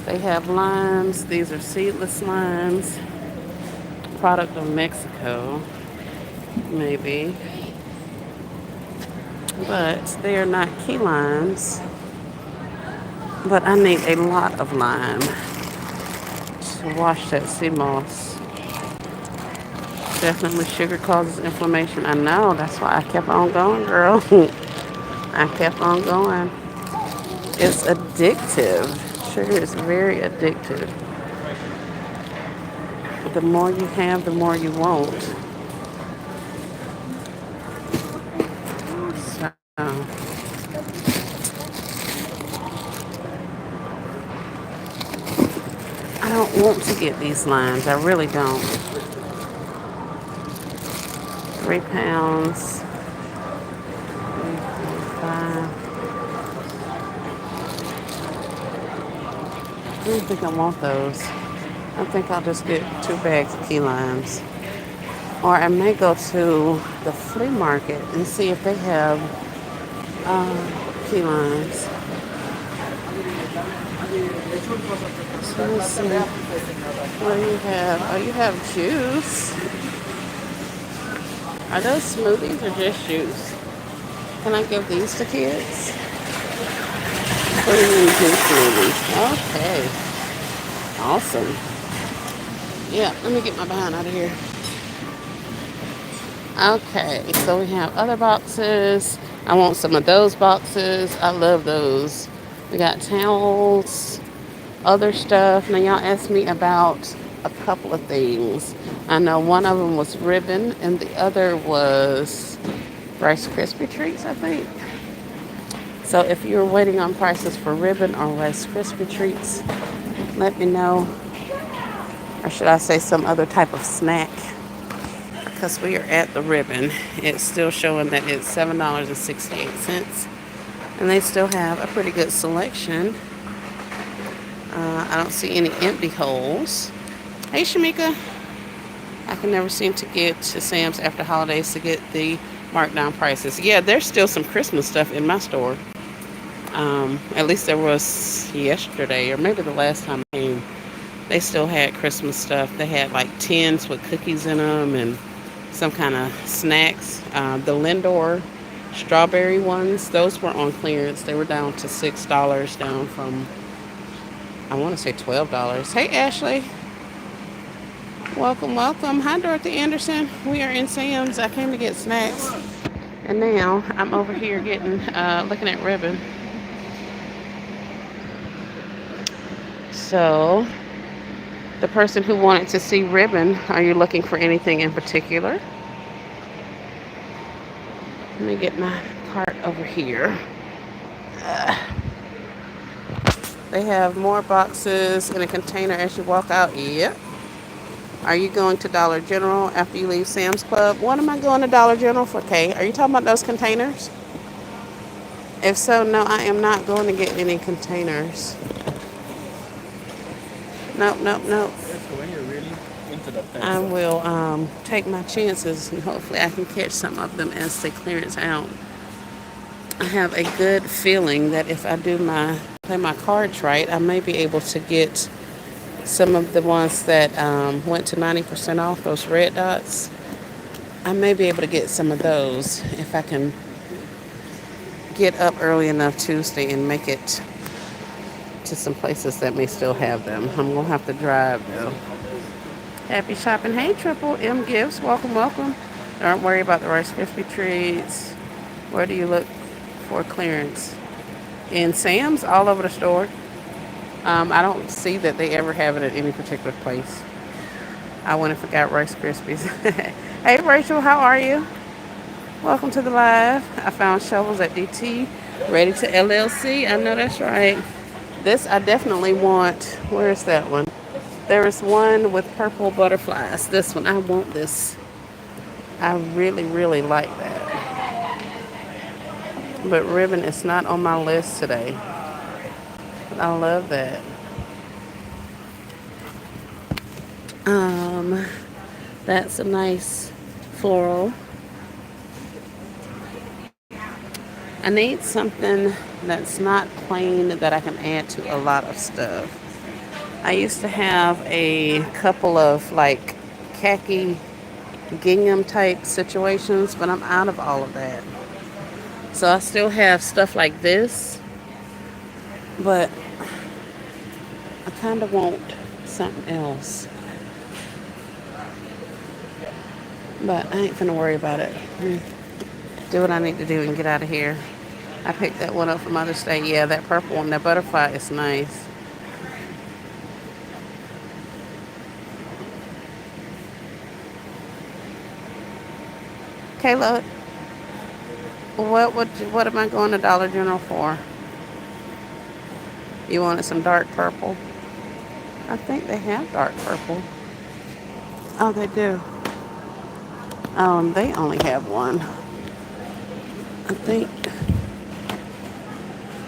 They have limes. These are seedless limes. Product of Mexico. Maybe. But they are not key limes. But I need a lot of lime to wash that sea moss. Definitely sugar causes inflammation. I know. That's why I kept on going, girl. I kept on going. It's addictive. Sugar is very addictive. The more you have, the more you want. So, I don't want to get these limes. I really don't. 3 pounds. 3.5. I don't think I want those. I think I'll just get 2 bags of key limes. Or I may go to the flea market and see if they have key limes. So let's see. What do you have? Oh, you have juice. Are those smoothies or just juice? Can I give these to kids? What do you mean juice smoothies? Okay. Awesome. Yeah, let me get my behind out of here. Okay, so we have other boxes. I want some of those boxes. I love those. We got towels. Other stuff. Now, y'all asked me about a couple of things. I know one of them was ribbon, and the other was Rice Krispie treats, I think. So, if you're waiting on prices for ribbon or Rice Krispie treats, let me know. Or should I say some other type of snack? Because we are at the ribbon. It's still showing that it's $7.68. And they still have a pretty good selection. I don't see any empty holes. Hey, Shamika. I can never seem to get to Sam's after holidays to get the markdown prices. Yeah, there's still some Christmas stuff in my store. At least there was yesterday, or maybe the last time I came. They still had Christmas stuff. They had like tins with cookies in them and some kind of snacks. The Lindor strawberry ones, those were on clearance. They were down to $6, down from, I want to say $12. Hey, Ashley. Welcome, welcome. Hi, Dorothy Anderson. We are in Sam's. I came to get snacks. And now I'm over here looking at ribbon. So, the person who wanted to see ribbon, are you looking for anything in particular? Let me get my cart over here. They have more boxes in a container as you walk out. Yep. Are you going to Dollar General after you leave Sam's Club? What am I going to Dollar General for, Kay? Are you talking about those containers? If so, no, I am not going to get any containers. Nope, nope, nope. I will take my chances and hopefully I can catch some of them as they clearance out. I have a good feeling that if I play my cards right, I may be able to get some of the ones that went to 90% off, those red dots. I may be able to get some of those if I can get up early enough Tuesday and make it to some places that may still have them. I'm going to have to drive though. Happy shopping. Hey, Triple M Gifts. Welcome, welcome. Don't worry about the Rice Krispie treats. Where do you look for clearance? In Sam's, all over the store. I don't see that they ever have it at any particular place. I went and forgot Rice Krispies. Hey, Rachel, how are you? Welcome to the live. I found shovels at DT, ready to LLC. I know that's right. This I definitely want. Where is that one? There is one with purple butterflies. This one, I want this. I really, really like that. But ribbon is not on my list today. But I love that. That's a nice floral. I need something that's not plain that I can add to a lot of stuff. I used to have a couple of like khaki gingham type situations, but I'm out of all of that. So I still have stuff like this, but I kind of want something else. But I ain't finna worry about it. Do what I need to do and get out of here. I picked that one up from Mother's Day. Yeah, that purple one, that butterfly is nice. Kayla, what am I going to Dollar General for? You wanted some dark purple? I think they have dark purple. Oh, they do. They only have one. I think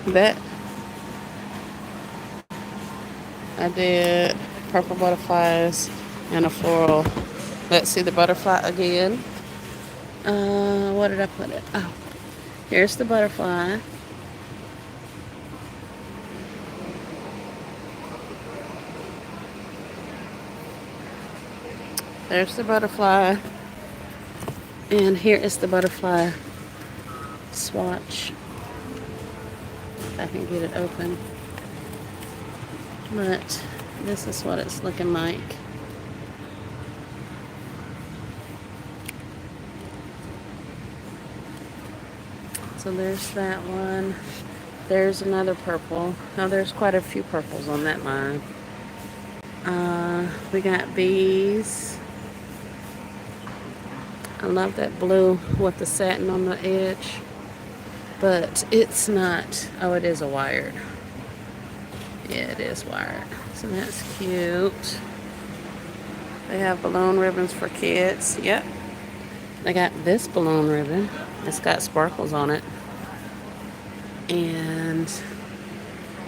that I did purple butterflies and a floral. Let's see the butterfly again. What did I put it? Oh, here's the butterfly. There's the butterfly. And here is the butterfly swatch. If I can get it open. But this is what it's looking like. So there's that one. There's another purple. Now there's quite a few purples on that line. We got bees. I love that blue with the satin on the edge. But it's not. Oh, it is a wired. Yeah, it is wired. So that's cute. They have balloon ribbons for kids. Yep. They got this balloon ribbon. It's got sparkles on it. And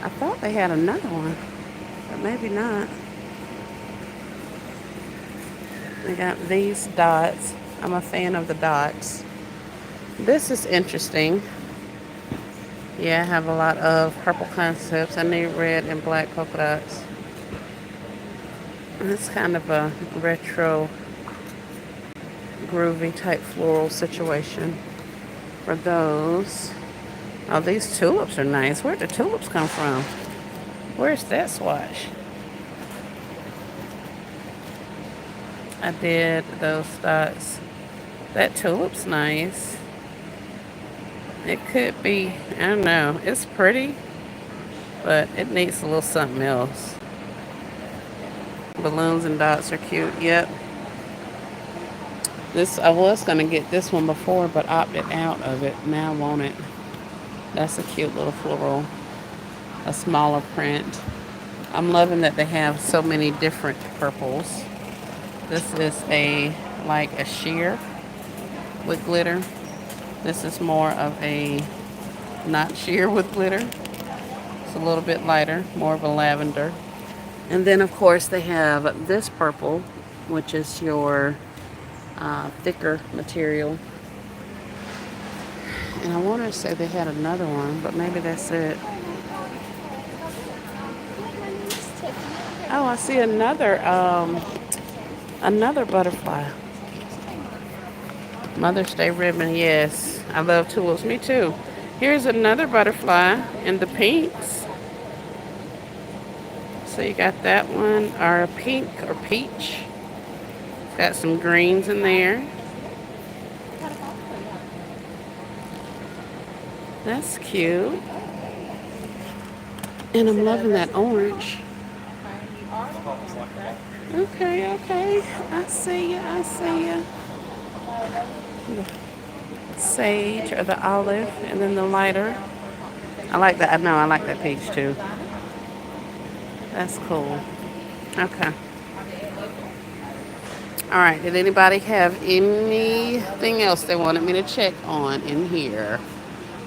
I thought they had another one, but maybe not. They got these dots. I'm a fan of the dots. This is interesting. Yeah, I have a lot of purple concepts. I need red and black polka dots. It's kind of a retro, groovy type floral situation for those. Oh, these tulips are nice. Where'd the tulips come from? Where's that swatch? I did those dots. That tulip's nice. It could be, I don't know. It's pretty, but it needs a little something else. Balloons and dots are cute. Yep. This, I was going to get this one before, but opted out of it. Now I want it. That's a cute little floral. A smaller print. I'm loving that they have so many different purples. This is like a sheer with glitter. This is more of a not sheer with glitter. It's a little bit lighter, more of a lavender. And then of course they have this purple, which is your thicker material. And I want to say they had another one, but maybe that's it. Oh, I see another butterfly. Mother's Day ribbon, yes. I love tulips. Me too. Here's another butterfly in the pinks. So you got that one, or pink or peach. Got some greens in there. That's cute. And I'm loving that orange. Okay, okay. I see ya, I see ya. The sage or the olive, and then the lighter. I like that. I know, I like that peach too. That's cool. Okay. All right. Did anybody have anything else they wanted me to check on in here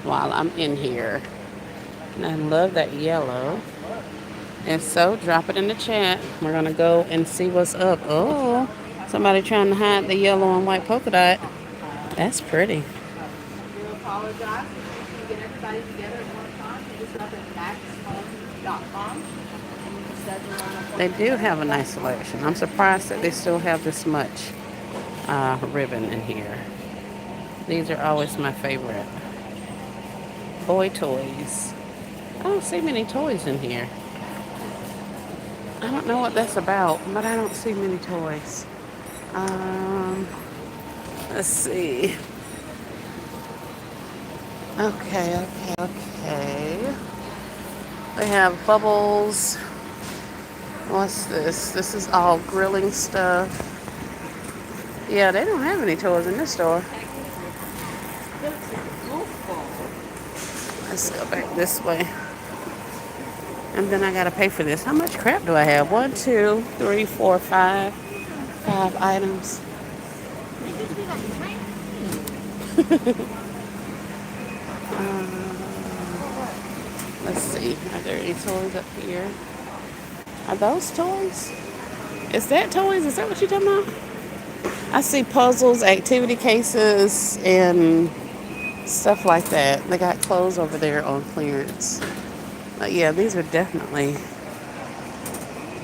while I'm in here? And I love that yellow. If so, drop it in the chat. We're going to go and see what's up. Oh, somebody trying to hide the yellow and white polka dot. That's pretty. I apologize if you can get everybody together at one time. You just up at maxhome.com. They do have a nice selection. I'm surprised that they still have this much ribbon in here. These are always my favorite. Boy toys. I don't see many toys in here. I don't know what that's about, but I don't see many toys. Let's see. Okay. They have bubbles. What's this? This is all grilling stuff. Yeah, they don't have any toys in this store. Let's go back this way. And then I gotta pay for this. How much crap do I have? 1, 2, 3, 4, 5. 5 items. Let's see. Are there any toys up here? Are those toys? Is that toys? Is that what you're talking about? I see puzzles, activity cases, and stuff like that. They got clothes over there on clearance. But yeah, these are definitely,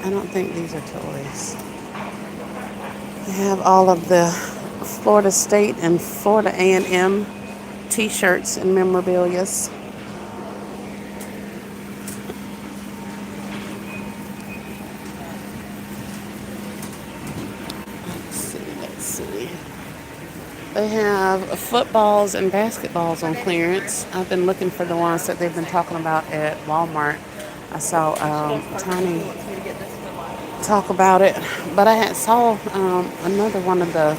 I don't think these are toys. They have all of the Florida State and Florida A&M t-shirts and memorabilia. Let's see. They have footballs and basketballs on clearance. I've been looking for the ones that they've been talking about at Walmart. I saw Tiny talk about it, but I had saw another one of the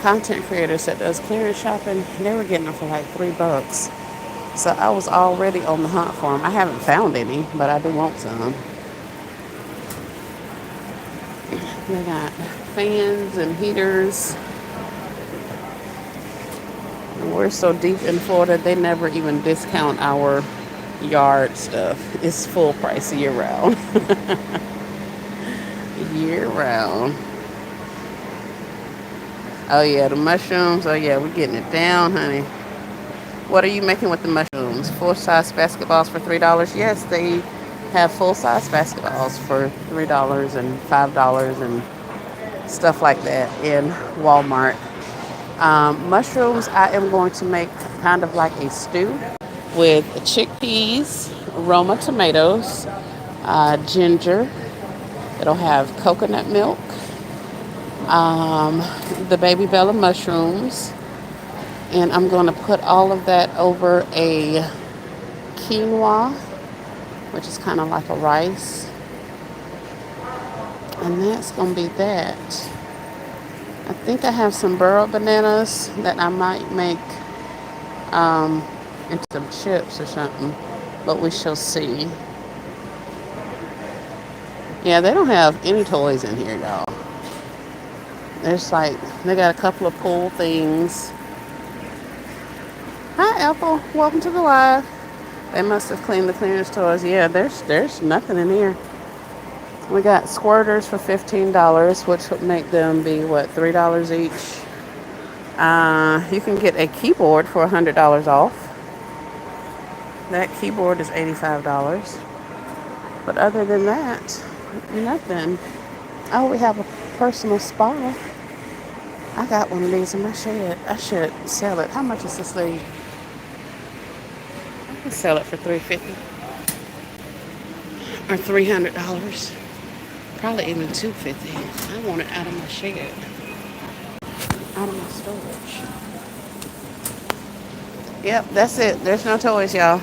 content creators that does clearance shopping. They were getting them for like $3. So I was already on the hunt for them. I haven't found any, but I do want some. They got fans and heaters. And we're so deep in Florida, they never even discount our yard stuff. It's full price year round. Year round. Oh yeah, the mushrooms. Oh yeah, we're getting it down, honey. What are you making with the mushrooms? Full size basketballs for $3? Yes, they have full size basketballs for $3 and $5 and stuff like that in Walmart. Mushrooms, I am going to make kind of like a stew with chickpeas, Roma tomatoes, ginger. It'll have coconut milk, the baby bella mushrooms, and I'm going to put all of that over a quinoa, which is kind of like a rice, and that's going to be that. I think I have some burro bananas that I might make into some chips or something, but we shall see. Yeah, they don't have any toys in here, y'all. There's like, they got a couple of pool things. Hi, Apple. Welcome to the live. They must have cleaned the clearance toys. Yeah, there's nothing in here. We got squirters for $15, which would make them be, what, $3 each. You can get a keyboard for $100 off. That keyboard is $85. But other than that, nothing. Oh, we have a personal spa. I got one of these in my shed. I should sell it. How much is this thing? I can sell it for $350 or $300. Probably even $250. I want it out of my shed, out of my storage. Yep, that's it. There's no toys, y'all.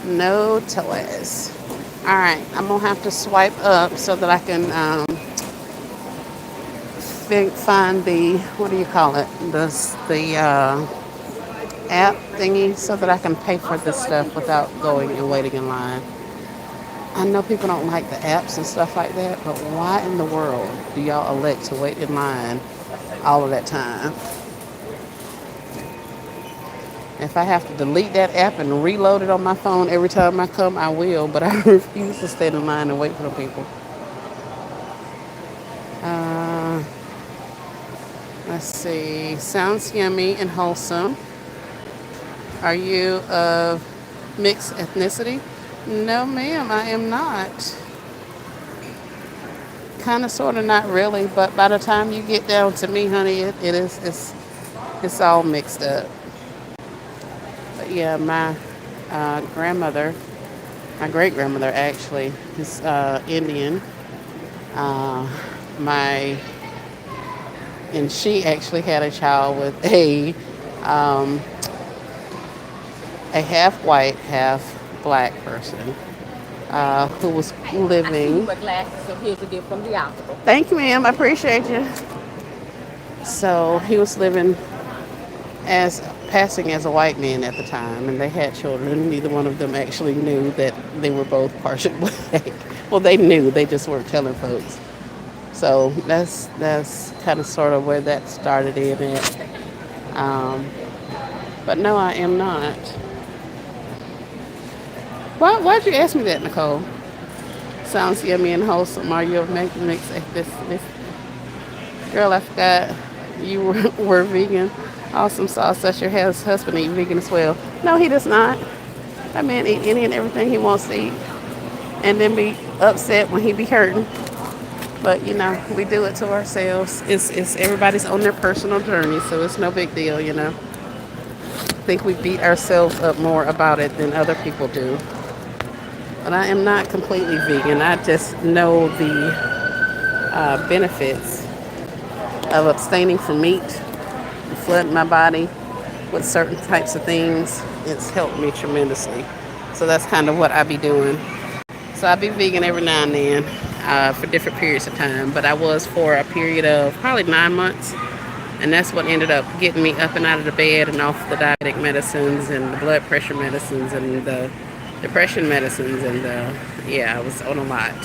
No toys. All right, I'm gonna have to swipe up so that I can find the, what do you call it? The app thingy so that I can pay for this stuff without going and waiting in line. I know people don't like the apps and stuff like that, but why in the world do y'all elect to wait in line all of that time? If I have to delete that app and reload it on my phone every time I come, I will, but I refuse to stand in line and wait for the people. Let's see. Sounds yummy and wholesome. Are you of mixed ethnicity? No, ma'am, I am not. Kind of, sort of, not really, but by the time you get down to me, honey, it's all mixed up. But yeah, my grandmother, my great grandmother actually, is Indian. My and she actually had a child with a half white, half black person who was living. Glasses, so here's a gift from the hospital. Thank you, ma'am. I appreciate you. So he was living as passing as a white man at the time, and they had children. Neither one of them actually knew that they were both partially black. Well, they knew, they just weren't telling folks. So that's kind of sort of where that started in it. But no, I am not. Why'd you ask me that, Nicole? Sounds yummy and wholesome. Are you making mix this? Girl, I forgot you were vegan. Awesome sauce. Does your husband eat vegan as well? No, he does not. That man eat any and everything he wants to eat, and then be upset when he be hurting. But you know, we do it to ourselves. It's everybody's on their personal journey, so it's no big deal, you know. I think we beat ourselves up more about it than other people do. But I am not completely vegan. I just know the benefits of abstaining from meat, flooding my body with certain types of things. It's helped me tremendously. So that's kind of what I be doing. So I be vegan every now and then for different periods of time. But I was for a period of probably 9 months. And that's what ended up getting me up and out of the bed and off the diabetic medicines and the blood pressure medicines and the depression medicines. And yeah, I was on a lot.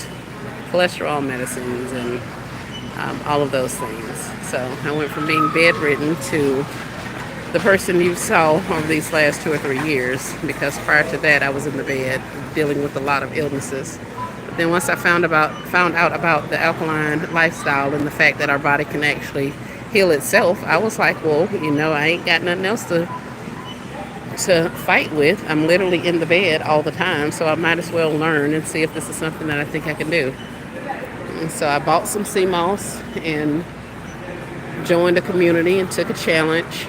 Cholesterol medicines and all of those things. So I went from being bedridden to the person you saw over these last 2 or 3 years, because prior to that I was in the bed dealing with a lot of illnesses. But then once I found out about the alkaline lifestyle and the fact that our body can actually heal itself, I was like, well, I ain't got nothing else to fight with. I'm literally in the bed all the time, so I might as well learn and see if this is something that I think I can do. And so I bought some sea moss and joined a community and took a challenge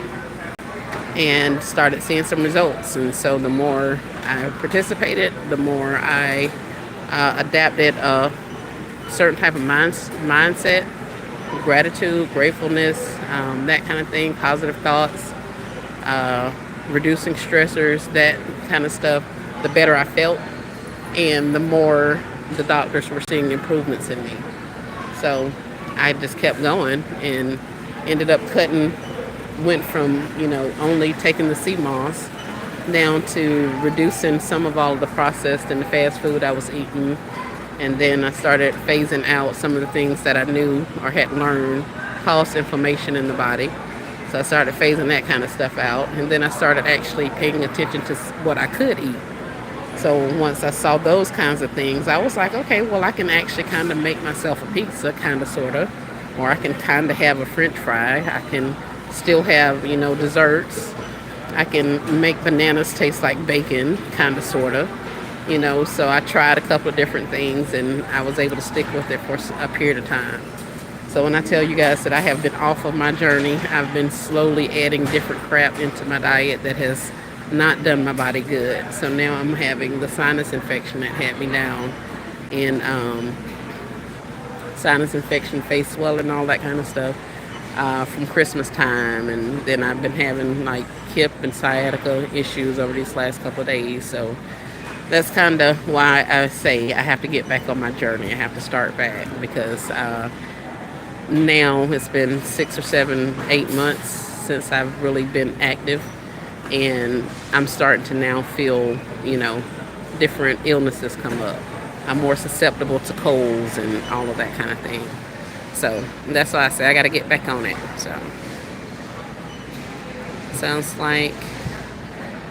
and started seeing some results. And so the more I participated, the more I adapted a certain type of mindset, gratitude, gratefulness, that kind of thing, positive thoughts, reducing stressors, that kind of stuff. The better I felt, and the more the doctors were seeing improvements in me. So I just kept going and ended up went from, only taking the sea moss down to reducing some of all of the processed and the fast food I was eating. And then I started phasing out some of the things that I knew or had learned caused inflammation in the body. So I started phasing that kind of stuff out. And then I started actually paying attention to what I could eat. So once I saw those kinds of things, I was like, okay, well, I can actually kind of make myself a pizza, kind of, sort of. Or I can kind of have a French fry. I can still have, desserts. I can make bananas taste like bacon, kind of, sort of. So I tried a couple of different things and I was able to stick with it for a period of time. So when I tell you guys that I have been off of my journey, I've been slowly adding different crap into my diet that has not done my body good. So now I'm having the sinus infection that had me down, and sinus infection, face swelling, all that kind of stuff from Christmas time. And then I've been having like hip and sciatica issues over these last couple of days. So that's kind of why I say I have to get back on my journey. I have to start back because now it's been 6 or 7, 8 months since I've really been active. And I'm starting to now feel, different illnesses come up. I'm more susceptible to colds and all of that kind of thing. So that's why I say I got to get back on it. So sounds like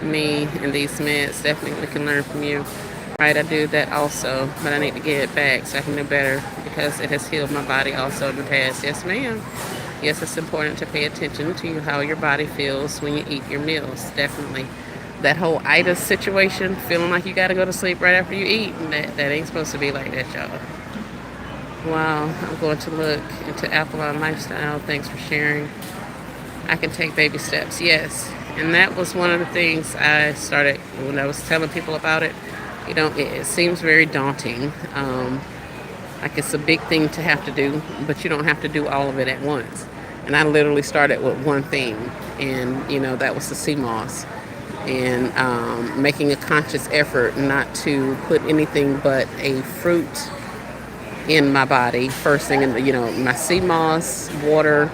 me and these meds definitely can learn from you. Right, I do that also, but I need to get it back so I can do better because it has healed my body also in the past. Yes, ma'am. Yes, it's important to pay attention to how your body feels when you eat your meals. Definitely. That whole itis situation, feeling like you got to go to sleep right after you eat, that ain't supposed to be like that, y'all. Wow, I'm going to look into alkaline lifestyle. Thanks for sharing. I can take baby steps. Yes. And that was one of the things I started when I was telling people about it. It seems very daunting. Like it's a big thing to have to do, but you don't have to do all of it at once. And I literally started with one thing, and that was the sea moss, and making a conscious effort not to put anything but a fruit in my body first thing. And my sea moss, water,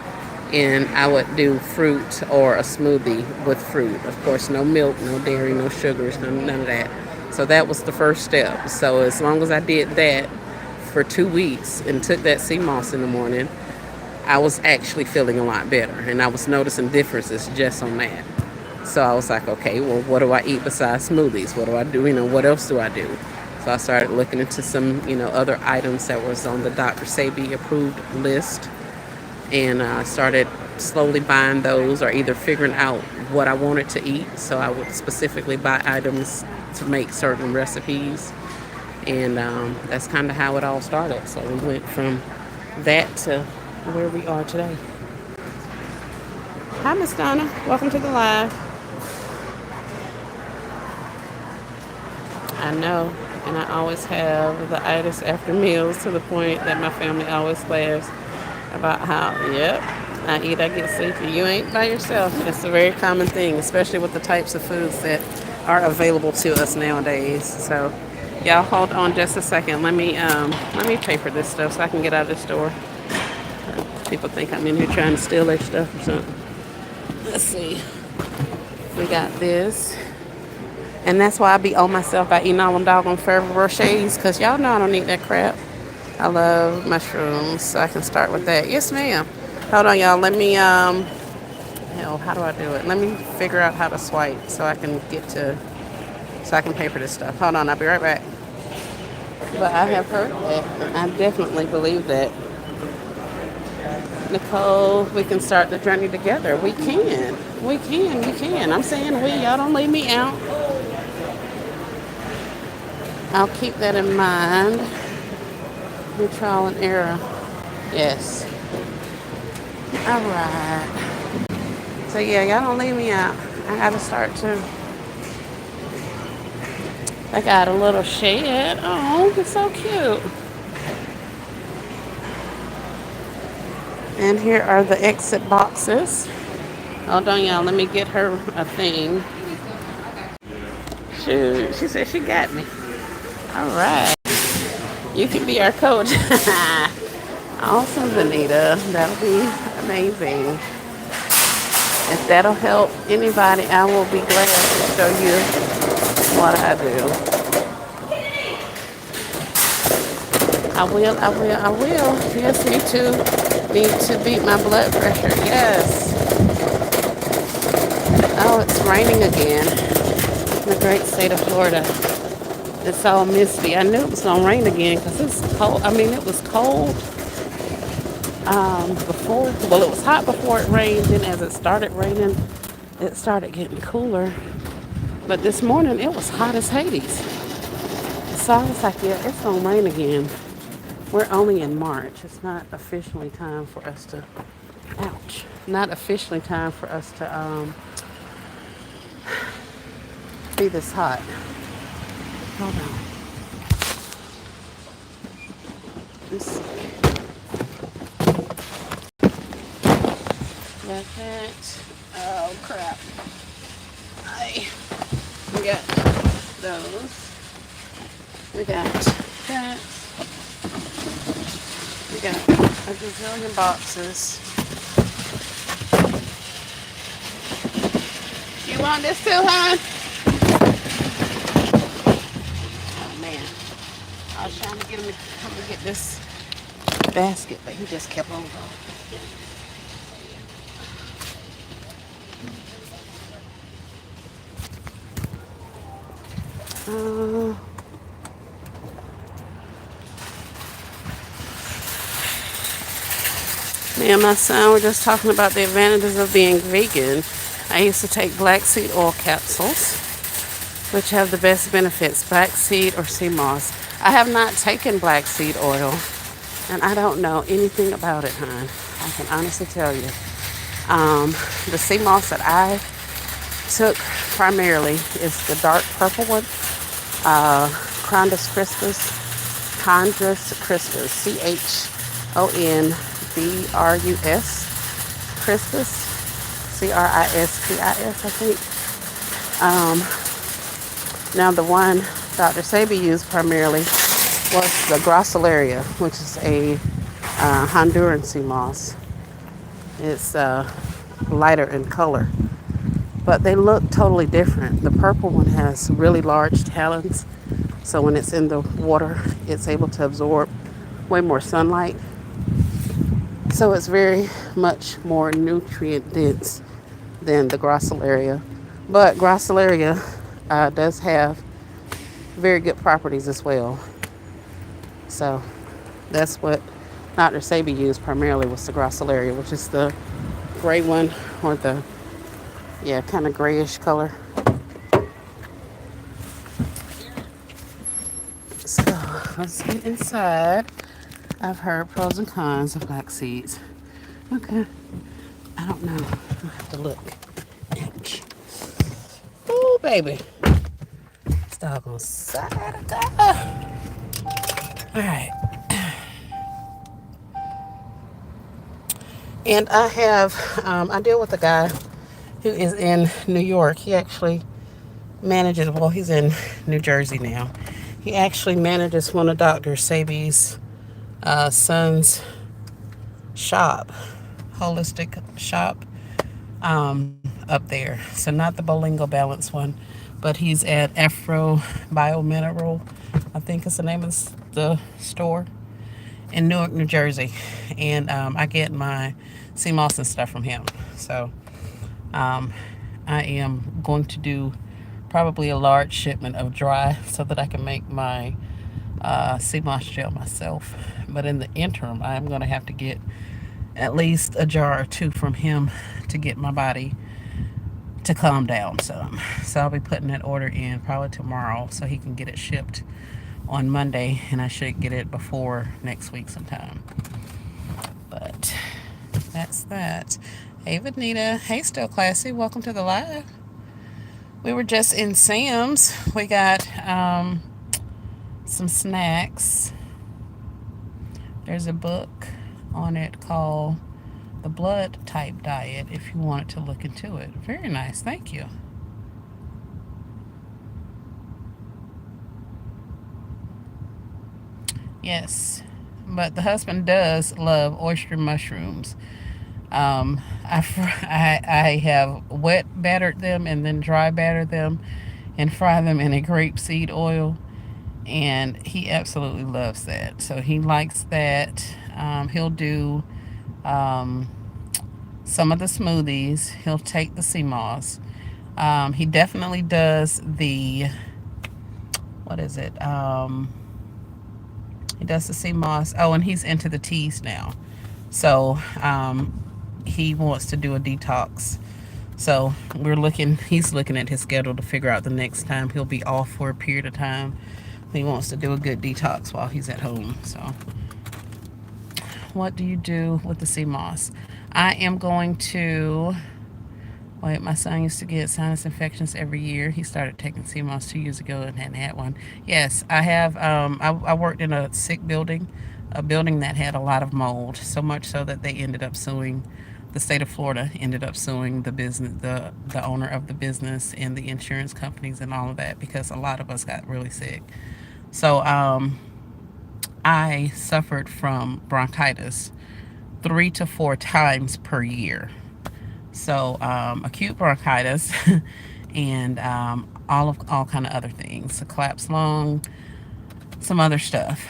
and I would do fruit or a smoothie with fruit. Of course, no milk, no dairy, no sugars, none of that. So that was the first step. So as long as I did that for 2 weeks and took that sea moss in the morning, I was actually feeling a lot better, and I was noticing differences just on that. So I was like, okay, well, what do I eat besides smoothies? What do I do? What else do I do? So I started looking into some, other items that was on the Dr. Sebi approved list, and I started slowly buying those or either figuring out what I wanted to eat. So I would specifically buy items to make certain recipes, and that's kind of how it all started. So we went from that to where we are today. Hi, Miss Donna. Welcome to the live. I know, and I always have the itis after meals to the point that my family always laughs. about how, yep, I eat, I get sleepy. You ain't by yourself. It's a very common thing, especially with the types of foods that are available to us nowadays. So, y'all hold on just a second. Let me paper this stuff so I can get out of the store. People think I'm in here trying to steal their stuff or something. Let's see. We got this. And that's why I be on myself by eating all them doggone Ferrero Rochers, because y'all know I don't eat that crap. I love mushrooms, so I can start with that. Yes, ma'am. Hold on, y'all. Hell, how do I do it? Let me figure out how to swipe so I can so I can pay for this stuff. Hold on, I'll be right back. But I have heard that. I definitely believe that. Nicole, we can start the journey together. We can. We can. We can. I'm saying we. Y'all don't leave me out. I'll keep that in mind. New trial and error. Yes. All right. So yeah, y'all don't leave me out. I gotta start too. I got a little shed. Oh, it's so cute. And here are the exit boxes. Hold on, y'all. Let me get her a thing. Shoot, she said she got me. All right. You can be our coach. Awesome, Vanita. That'll be amazing. If that'll help anybody, I will be glad to show you what I do. I will. Yes, me too. Need to beat my blood pressure. Yes. Oh, it's raining again in the great state of Florida. It's all misty. I knew it was going to rain again because it's cold. I mean, it was cold before. Well, it was hot before it rained. Then as it started raining, it started getting cooler. But this morning, it was hot as Hades. So I was like, yeah, it's going to rain again. We're only in March. It's not officially time for us to, ouch, not officially time for us to be this hot. Hold on. Let's see. Got that. Oh, crap. We got those. We got that. We got a gazillion boxes. You want this too, hon? Oh, man. I was trying to get him to come and get this basket, but he just kept on going. Me and my son were just talking about the advantages of being vegan. I used to take black seed oil capsules, which have the best benefits, black seed or sea moss. I have not taken black seed oil, and I don't know anything about it, hon. I can honestly tell you. The sea moss that I took primarily is the dark purple one, Chondrus crispus, CHONBRUS, crispus, CRISPIS, I think. Now the one Dr. Sabi used primarily was the Gracilaria, which is a Honduran sea moss. It's lighter in color, but they look totally different. The purple one has really large talons, so when it's in the water, it's able to absorb way more sunlight. So it's very much more nutrient dense than the Gracilaria. But Gracilaria does have very good properties as well. So that's what Dr. Sabi used primarily, was the Gracilaria, which is the gray one, or the, yeah, kind of grayish color. So let's get inside. I've heard pros and cons of black seeds. Okay. I don't know. I'll have to look. Ouch. Ooh, baby. This doggone side. All right. And I deal with a guy who is in New York. He actually manages, well, he's in New Jersey now. He actually manages one of Dr. Sabi's son's shop, holistic shop, up there. So not the Bolingo Balance one, but he's at Afro Biomineral, I think is the name of the store in Newark, New Jersey. And I get my sea moss and stuff from him. So um, I am going to do probably a large shipment of dry so that I can make my sea moss gel myself. But in the interim, I'm going to have to get at least a jar or two from him to get my body to calm down some. So I'll be putting that order in probably tomorrow so he can get it shipped on Monday, and I should get it before next week sometime. But that's that. Hey, Vanita. Hey, Still Classy. Welcome to the live. We were just in Sam's. We got some snacks. There's a book on it called The Blood Type Diet if you wanted to look into it. Very nice. Thank you. Yes. But the husband does love oyster mushrooms. I have wet battered them and then dry battered them and fry them in a grapeseed oil. And he absolutely loves that. So he likes that. He'll do um, some of the smoothies. He'll take the sea moss. He definitely does the, what is it? He does the sea moss. Oh, and he's into the teas now. So he wants to do a detox. So he's looking at his schedule to figure out the next time he'll be off for a period of time. He wants to do a good detox while he's at home. So, what do you do with the sea moss? I am going to. Wait, my son used to get sinus infections every year. He started taking sea moss 2 years ago and hadn't had one. Yes, I have. I worked in a sick building, a building that had a lot of mold, so much so that they ended up suing. The state of Florida ended up suing the business, the owner of the business, and the insurance companies and all of that because a lot of us got really sick. So I suffered from bronchitis 3 to 4 times per year. So acute bronchitis and all kind of other things, a collapsed lung, some other stuff.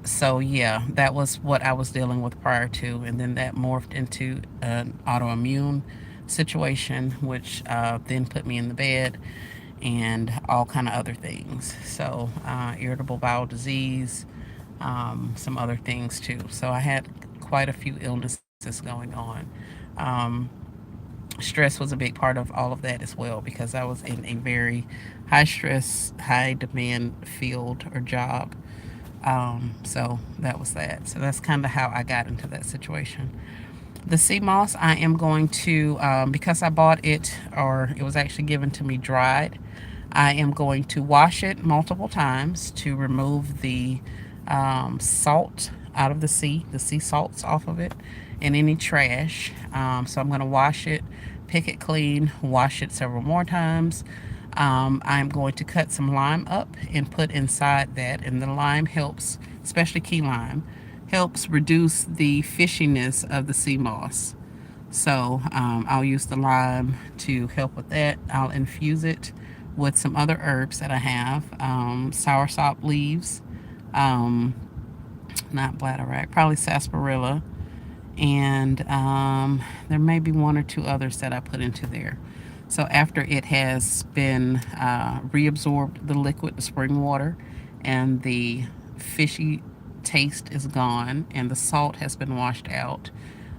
So yeah, that was what I was dealing with prior to, and then that morphed into an autoimmune situation, which then put me in the bed and all kind of other things. So irritable bowel disease, some other things too. So I had quite a few illnesses going on. Um, Stress was a big part of all of that as well because I was in a very high stress, high demand field or job. So that was that. So that's kind of how I got into that situation. The sea moss, I am going to, because I bought it, or it was actually given to me dried, I am going to wash it multiple times to remove the salt out of the sea salts off of it, and any trash. So I'm going to wash it, pick it clean, wash it several more times. I'm going to cut some lime up and put inside that, and the lime helps, especially key lime, helps reduce the fishiness of the sea moss. So I'll use the lime to help with that. I'll infuse it with some other herbs that I have, soursop leaves, um, not bladderwrack, probably sarsaparilla, and there may be one or two others that I put into there. So after it has been reabsorbed the liquid, the spring water, and the fishy taste is gone, and the salt has been washed out,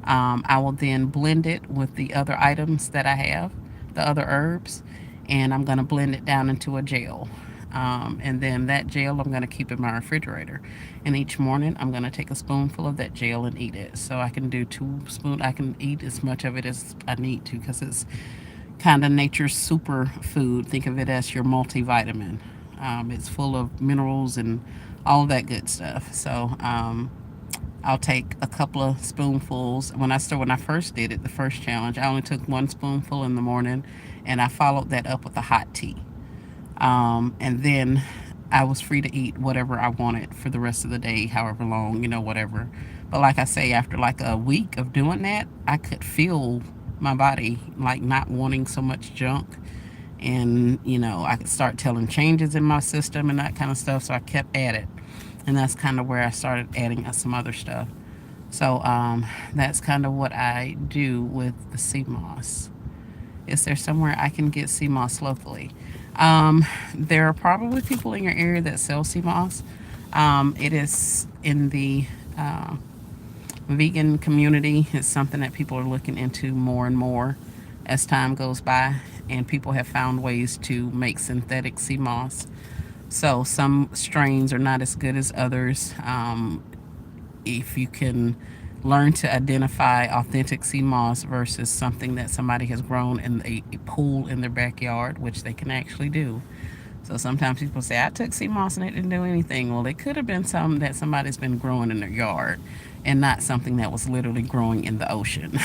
I will then blend it with the other items that I have, the other herbs, and I'm going to blend it down into a gel. And then that gel I'm going to keep in my refrigerator. And each morning I'm going to take a spoonful of that gel and eat it. So I can do 2 spoons. I can eat as much of it as I need to because it's kind of nature's super food. Think of it as your multivitamin. It's full of minerals and all that good stuff. So I'll take a couple of spoonfuls. When I first did it, the first challenge, I only took one spoonful in the morning, and I followed that up with a hot tea. And then I was free to eat whatever I wanted for the rest of the day, however long, whatever. But like I say, after like a week of doing that, I could feel my body like not wanting so much junk. And, I could start telling changes in my system and that kind of stuff. So I kept at it. And that's kind of where I started adding some other stuff. So that's kind of what I do with the sea moss. Is there somewhere I can get sea moss locally? There are probably people in your area that sell sea moss. It is in the vegan community. It's something that people are looking into more and more as time goes by, and people have found ways to make synthetic sea moss. So some strains are not as good as others. If you can learn to identify authentic sea moss versus something that somebody has grown in a pool in their backyard, which they can actually do. So sometimes people say, I took sea moss and it didn't do anything. Well, it could have been something that somebody's been growing in their yard and not something that was literally growing in the ocean.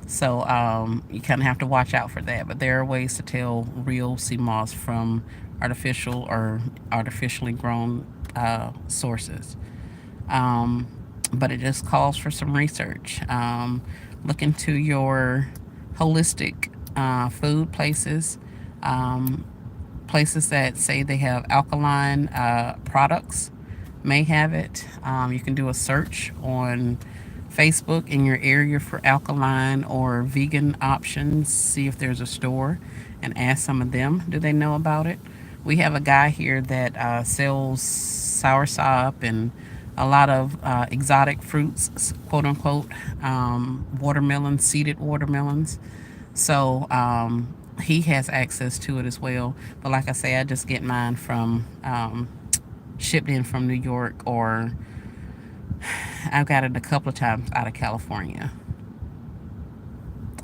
So you kind of have to watch out for that. But there are ways to tell real sea moss from artificial or artificially grown sources. Um, but it just calls for some research. Look into your holistic food places, um, places that say they have alkaline products may have it. You can do a search on Facebook in your area for alkaline or vegan options. See if there's a store and ask some of them, do they know about it? We have a guy here that sells soursop and a lot of exotic fruits, quote unquote, watermelons, seeded watermelons. So he has access to it as well. But like I say, I just get mine from shipped in from New York, or I've got it a couple of times out of California.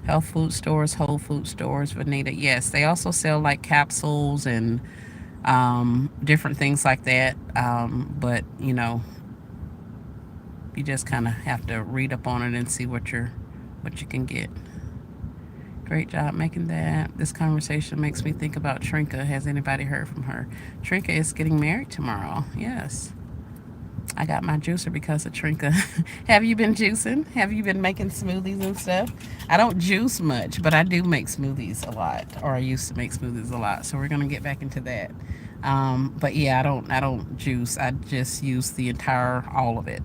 Health food stores, whole food stores, Vanita. Yes, they also sell like capsules and different things like that. But you just kind of have to read up on it and see what you can get. Great job making that. This conversation makes me think about Trinka. Has anybody heard from her? Trinka is getting married tomorrow. Yes. I got my juicer because of Trinka. Have you been juicing? Have you been making smoothies and stuff? I don't juice much, but I do make smoothies a lot, or I used to make smoothies a lot. So we're gonna get back into that. But yeah, I don't juice. I just use the entire all of it.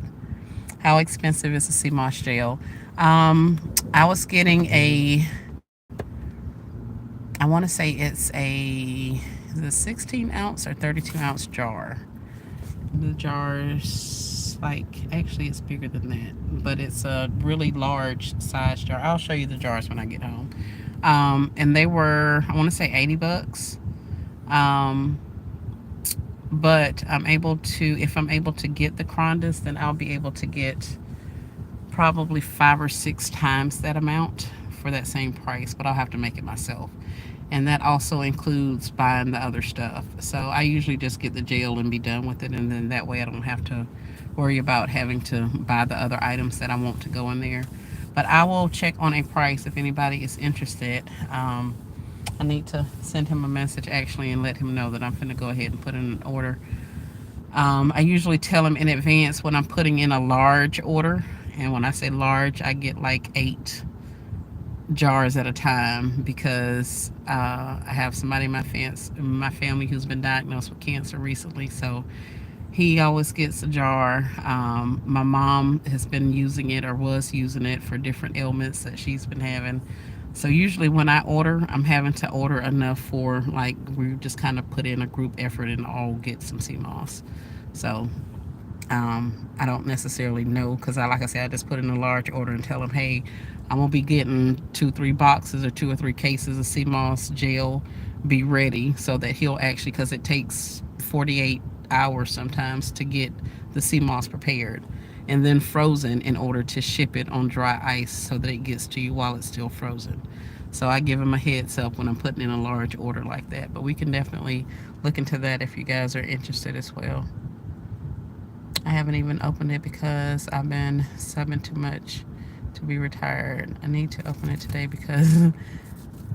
How expensive is the sea moss gel? I was getting I want to say it's is it 16 ounce or 32-ounce jar. The jar's like, actually it's bigger than that, but it's a really large size jar. I'll show you the jars when I get home. And they were, I want to say, $80. Um, but if I'm able to get the Crondas, then I'll be able to get probably 5 or 6 times that amount for that same price, but I'll have to make it myself. And that also includes buying the other stuff. So I usually just get the gel and be done with it, and then that way I don't have to worry about having to buy the other items that I want to go in there. But I will check on a price if anybody is interested. I need to send him a message actually and let him know that I'm going to go ahead and put in an order. I usually tell him in advance when I'm putting in a large order. And when I say large, I get like 8 jars at a time because I have somebody in my family who's been diagnosed with cancer recently. So he always gets a jar. My mom has been using it or was using it for different ailments that she's been having. So usually when I order, I'm having to order enough for, like, we just kind of put in a group effort and all get some sea moss. So I don't necessarily know because, like I said, I just put in a large order and tell them, hey, I'm gonna be getting 2 or 3 boxes or 2 or 3 cases of sea moss gel. Be ready, so that he'll actually, because it takes 48 hours sometimes to get the sea moss prepared and then frozen in order to ship it on dry ice so that it gets to you while it's still frozen. So I give him a heads up when I'm putting in a large order like that. But we can definitely look into that if you guys are interested as well. I haven't even opened it because I've been subbing too much to be retired. I need to open it today because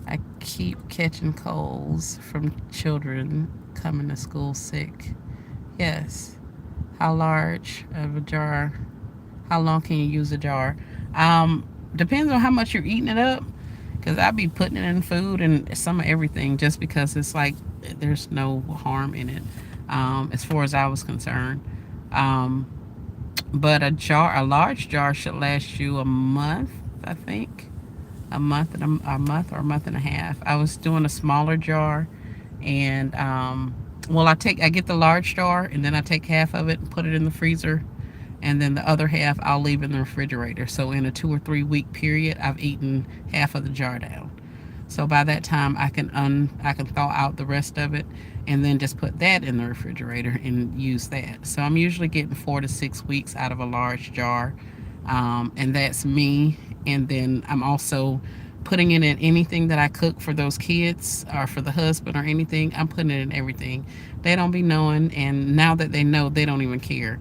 I keep catching colds from children coming to school sick. Yes. How large of a jar? How long can you use a jar? Depends on how much you're eating it up. Because I be putting it in food and some of everything just because it's like there's no harm in it, as far as I was concerned. Um, but a large jar should last you a month, I think. A month or a month and a half. I was doing a smaller jar, and well, I get the large jar, and then I take half of it and put it in the freezer, and then the other half I'll leave in the refrigerator. So in a 2 or 3 week period, I've eaten half of the jar down. So by that time, I can thaw out the rest of it, and then just put that in the refrigerator and use that. So I'm usually getting 4 to 6 weeks out of a large jar, and that's me. And then I'm also putting it in anything that I cook for those kids or for the husband or anything. I'm putting it in everything. They don't be knowing, and now that they know, they don't even care.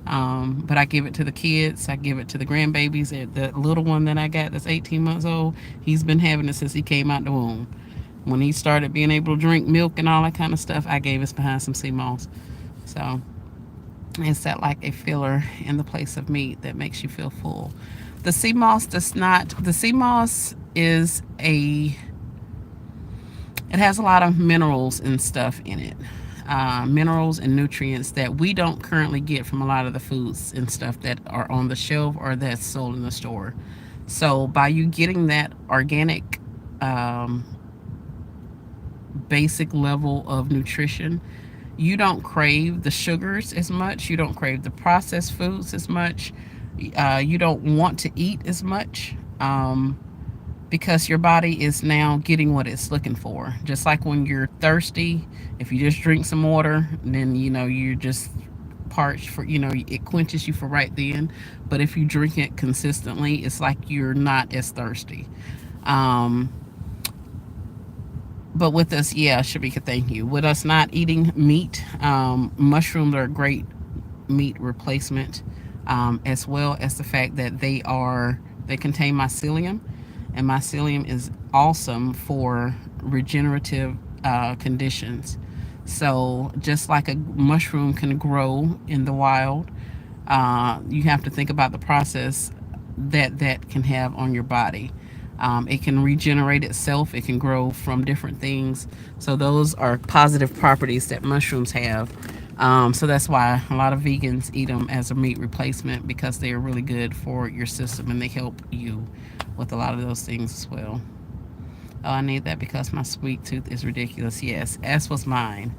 But I give it to the kids. I give it to the grandbabies. The little one that I got that's 18 months old, he's been having it since he came out the womb. When he started being able to drink milk and all that kind of stuff, I gave us behind some sea moss. So it's that like a filler in the place of meat that makes you feel full. The sea moss does not. The sea moss is a. It has a lot of minerals and stuff in it. Minerals and nutrients that we don't currently get from a lot of the foods and stuff that are on the shelf or that's sold in the store. So by you getting that organic, um, basic level of nutrition, you don't crave the sugars as much. You don't crave the processed foods as much. You don't want to eat as much. Because your body is now getting what it's looking for. Just like when you're thirsty, if you just drink some water, then you're just parched for, it quenches you for right then. But if you drink it consistently, it's like you're not as thirsty. Um, but with us, yeah, Shabika, thank you. With us not eating meat, mushrooms are a great meat replacement, as well as the fact that they contain mycelium, and mycelium is awesome for regenerative conditions. So just like a mushroom can grow in the wild, you have to think about the process that can have on your body. It can regenerate itself. It can grow from different things. So those are positive properties that mushrooms have. So that's why a lot of vegans eat them as a meat replacement because they are really good for your system and they help you with a lot of those things as well. Oh, I need that because my sweet tooth is ridiculous. Yes, as was mine.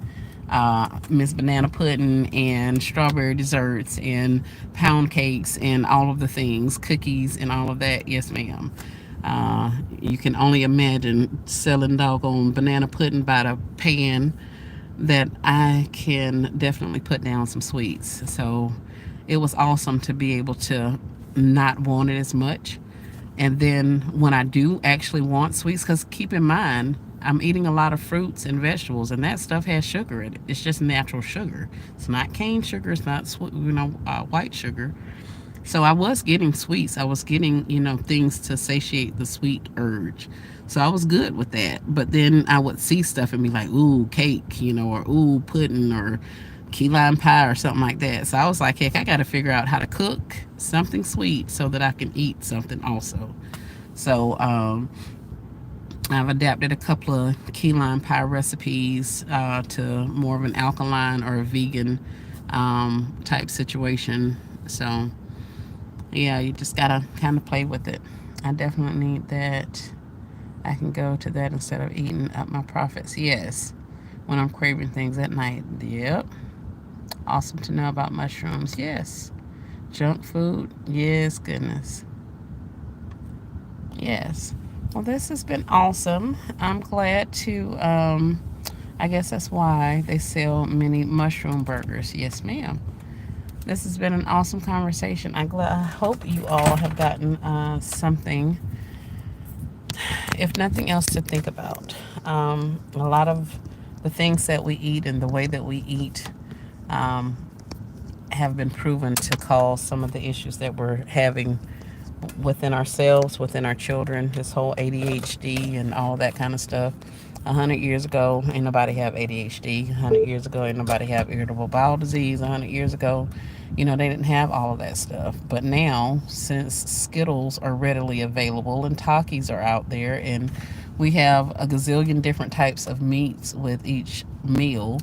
Miss Banana Pudding and strawberry desserts and pound cakes and all of the things, cookies and all of that. Yes, ma'am. You can only imagine selling doggone banana pudding by the pan that I can definitely put down some sweets. So it was awesome to be able to not want it as much. And then when I do actually want sweets, because keep in mind, I'm eating a lot of fruits and vegetables, and that stuff has sugar in it. It's just natural sugar. It's not cane sugar. It's not white sugar. So I was getting sweets. I was getting things to satiate the sweet urge. So I was good with that. But then I would see stuff and be like, ooh, cake, or ooh, pudding, or key lime pie or something like that. So I was like, heck, I got to figure out how to cook something sweet so that I can eat something also. So I've adapted a couple of key lime pie recipes to more of an alkaline or a vegan type situation. So yeah, you just gotta kind of play with it. I definitely need that. I can go to that instead of eating up my profits. Yes, when I'm craving things at night. Yep. Awesome to know about mushrooms. Yes. Junk food. Yes, goodness. Yes. Well, this has been awesome. I'm glad to. I guess that's why they sell many mushroom burgers. Yes, ma'am. This has been an awesome conversation. I hope you all have gotten something, if nothing else, to think about. A lot of the things that we eat and the way that we eat um, have been proven to cause some of the issues that we're having within ourselves, within our children, this whole ADHD and all that kind of stuff. 100 years ago, ain't nobody have ADHD. 100 years ago, ain't nobody have irritable bowel disease. 100 years ago, they didn't have all of that stuff. But now, since Skittles are readily available and Takis are out there, and we have a gazillion different types of meats with each meal,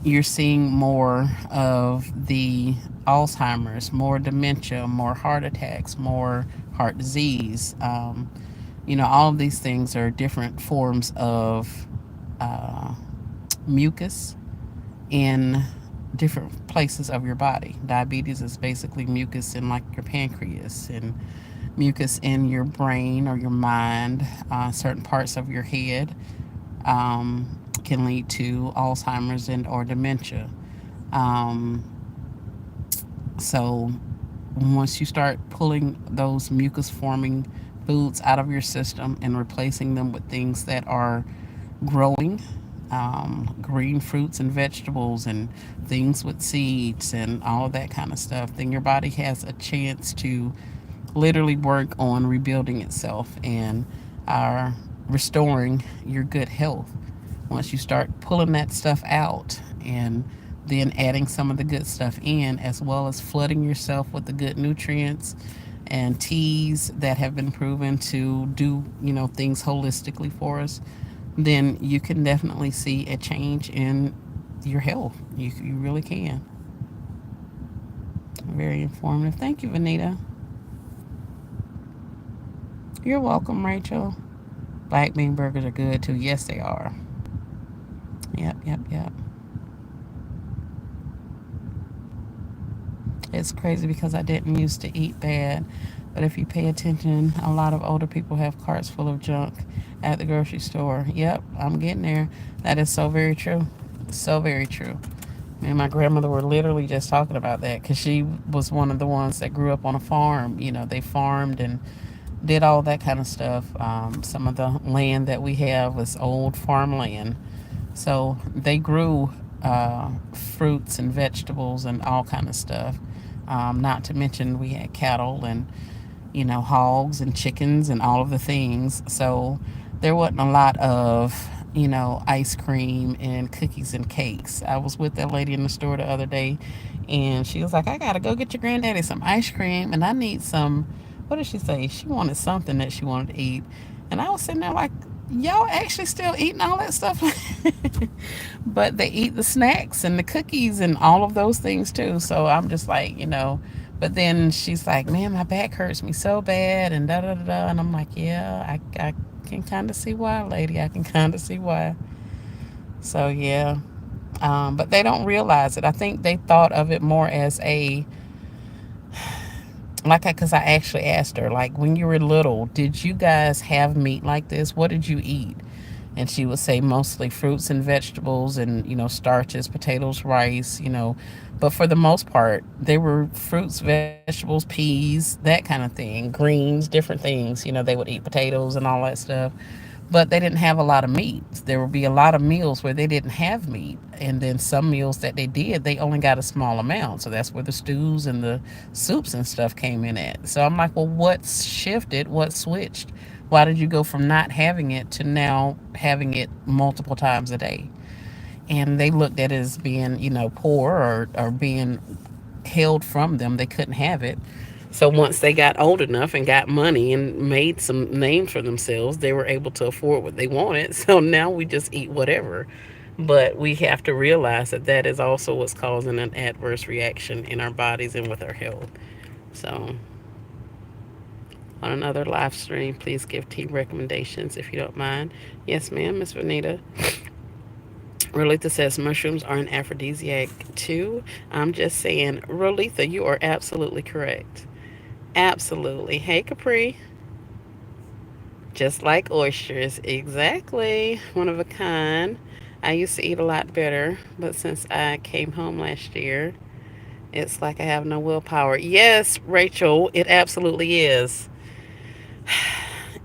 you're seeing more of the Alzheimer's, more dementia, more heart attacks, more heart disease. All of these things are different forms of uh, mucus in different places of your body. Diabetes is basically mucus in like your pancreas, and mucus in your brain or your mind, certain parts of your head, can lead to Alzheimer's and or dementia. Um, so once you start pulling those mucus forming foods out of your system and replacing them with things that are growing, green fruits and vegetables and things with seeds and all of that kind of stuff, then your body has a chance to literally work on rebuilding itself and restoring your good health. Once you start pulling that stuff out and then adding some of the good stuff in, as well as flooding yourself with the good nutrients and teas that have been proven to do, things holistically for us, then you can definitely see a change in your health. You really can. Very informative. Thank you, Vanita. You're welcome, Rachel. Black bean burgers are good too. Yes, they are. Yep, yep, yep. It's crazy because I didn't used to eat bad, but if you pay attention, a lot of older people have carts full of junk at the grocery store. Yep, I'm getting there. That is so very true. So very true. Me and my grandmother were literally just talking about that because she was one of the ones that grew up on a farm. They farmed and did all that kind of stuff. Some of the land that we have was old farmland. So they grew fruits and vegetables and all kind of stuff. Not to mention we had cattle and hogs and chickens and all of the things. So there wasn't a lot of ice cream and cookies and cakes. I was with that lady in the store the other day, and she was like, "I gotta go get your granddaddy some ice cream, and I need some." What did she say? She wanted something that she wanted to eat, and I was sitting there like, y'all actually still eating all that stuff? But they eat the snacks and the cookies and all of those things too. So I'm just like. But then she's like, man, my back hurts me so bad and da da da da. And I'm like, yeah, I can kind of see why, lady. I can kind of see why. So yeah. But they don't realize it. I think they thought of it more as because I actually asked her, like, when you were little, did you guys have meat like this? What did you eat? And she would say mostly fruits and vegetables and starches, potatoes, rice, but for the most part they were fruits, vegetables, peas, that kind of thing, greens, different things. They would eat potatoes and all that stuff, but they didn't have a lot of meat. There would be a lot of meals where they didn't have meat, and then some meals that they did, they only got a small amount. So that's where the stews and the soups and stuff came in at. So I'm like, well, what shifted? What switched? Why did you go from not having it to now having it multiple times a day? And they looked at it as being, poor, or being held from them. They couldn't have it. So once they got old enough and got money and made some names for themselves, they were able to afford what they wanted. So now we just eat whatever. But we have to realize that that is also what's causing an adverse reaction in our bodies and with our health. So on another live stream, please give tea recommendations if you don't mind. Yes, ma'am, Miss Vanita. Rolitha says mushrooms are an aphrodisiac too. I'm just saying, Rolitha, you are absolutely correct. Absolutely. Hey, Capri. Just like oysters. Exactly. One of a kind. I used to eat a lot better, but since I came home last year, it's like I have no willpower. Yes, Rachel, it absolutely is.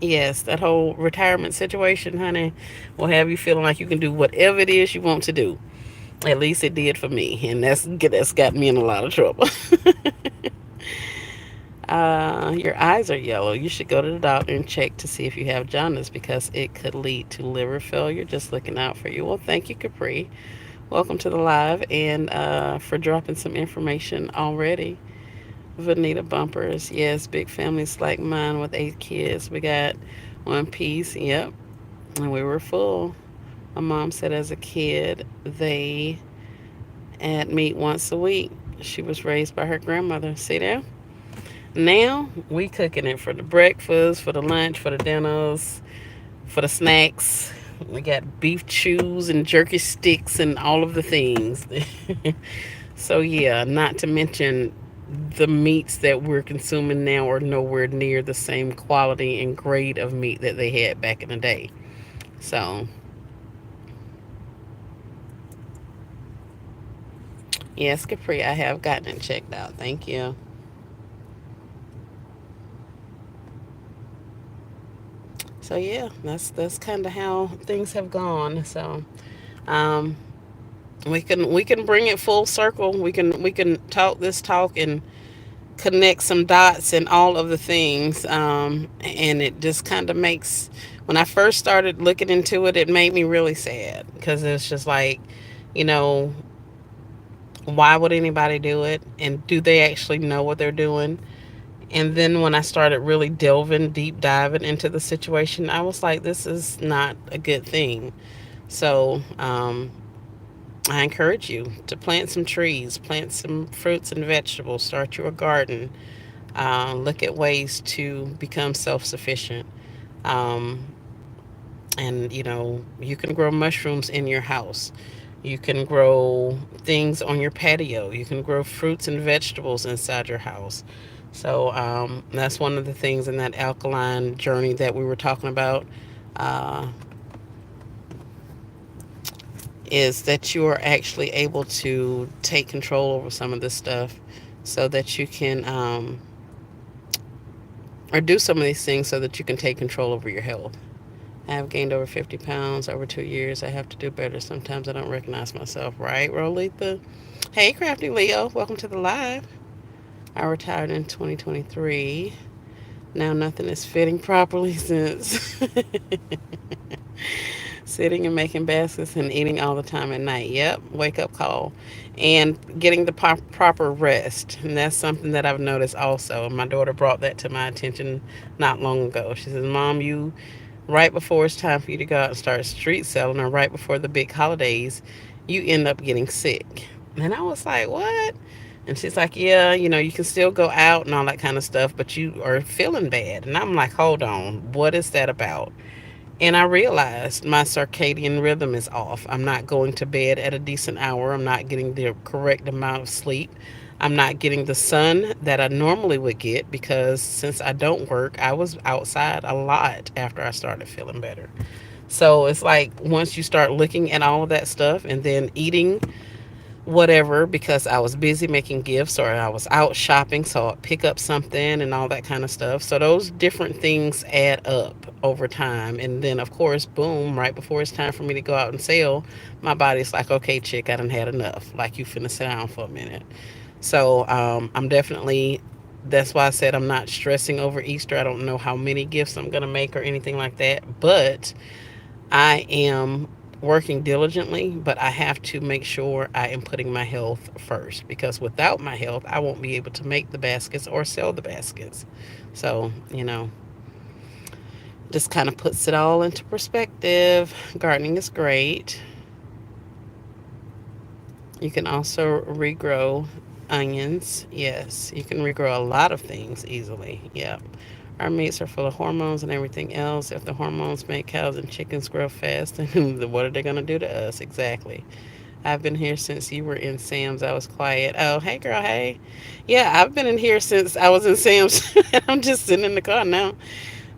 Yes, that whole retirement situation, honey, will have you feeling like you can do whatever it is you want to do. At least it did for me, and that's got me in a lot of trouble. Your eyes are yellow. You should go to the doctor and check to see if you have jaundice because it could lead to liver failure. Just looking out for you. Well, thank you, Capri. Welcome to the live and for dropping some information already. Vanita Bumpers. Yes, big families like mine with 8 kids. We got one piece. Yep. And we were full. My mom said as a kid, they had meat once a week. She was raised by her grandmother. See there? Now we cooking it for the breakfast, for the lunch, for the dinners, for the snacks. We got beef chews and jerky sticks and all of the things. So yeah, not to mention the meats that we're consuming now are nowhere near the same quality and grade of meat that they had back in the day. So yes, Capri, I have gotten it checked out. Thank you. So yeah, that's kind of how things have gone. So um, we can bring it full circle. We can talk this talk and connect some dots and all of the things. And it just kind of makes when I first started looking into it, it made me really sad because it's just like, you know, why would anybody do it, and do they actually know what they're doing? And then when I started really delving, deep diving into the situation, I was like, this is not a good thing. So I encourage you to plant some trees, plant some fruits and vegetables, start your garden, look at ways to become self sufficient. Um, and you can grow mushrooms in your house. You can grow things on your patio. You can grow fruits and vegetables inside your house. So that's one of the things in that alkaline journey that we were talking about, uh, is that you are actually able to take control over some of this stuff so that you can, or do some of these things so that you can take control over your health. I have gained over 50 pounds over 2 years. I have to do better. Sometimes I don't recognize myself. Right, Rolitha? Hey, Crafty Leo. Welcome to the live. I retired in 2023. Now nothing is fitting properly since sitting and making baskets and eating all the time at night. Yep, wake up call. And getting the proper rest. And that's something that I've noticed also. My daughter brought that to my attention not long ago. She says, Mom, you, right before it's time for you to go out and start street selling, or right before the big holidays, you end up getting sick. And I was like, what? And she's like, yeah, you can still go out and all that kind of stuff, but you are feeling bad. And I'm like, hold on, what is that about? And I realized my circadian rhythm is off. I'm not going to bed at a decent hour. I'm not getting the correct amount of sleep. I'm not getting the sun that I normally would get because since I don't work, I was outside a lot after I started feeling better. So it's like once you start looking at all of that stuff and then eating whatever because I was busy making gifts or I was out shopping, so I'd pick up something and all that kind of stuff. So those different things add up over time. And then, of course, boom, right before it's time for me to go out and sell, my body's like, okay, chick, I done had enough. Like, you finna sit down for a minute. So I'm definitely, that's why I said I'm not stressing over Easter. I don't know how many gifts I'm going to make or anything like that. But I am working diligently, but I have to make sure I am putting my health first because without my health, I won't be able to make the baskets or sell the baskets. So, just kind of puts it all into perspective. Gardening is great. You can also regrow onions. Yes, you can regrow a lot of things easily. Yeah. Our meats are full of hormones and everything else. If the hormones make cows and chickens grow fast, then what are they going to do to us? Exactly. I've been here since you were in Sam's. I was quiet. Oh, hey, girl, hey. Yeah, I've been in here since I was in Sam's. I'm just sitting in the car now.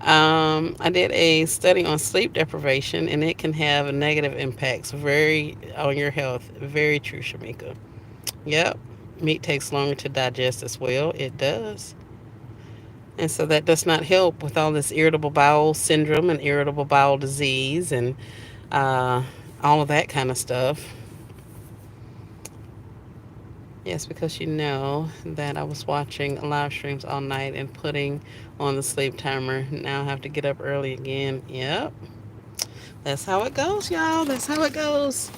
I did a study on sleep deprivation, and it can have negative impacts very on your health. Very true, Shamika. Yep. Meat takes longer to digest as well. It does. And so that does not help with all this irritable bowel syndrome and irritable bowel disease and uh, all of that kind of stuff. Yes, because you know that I was watching live streams all night and putting on the sleep timer. Now I have to get up early again. Yep. That's how it goes, y'all. That's how it goes.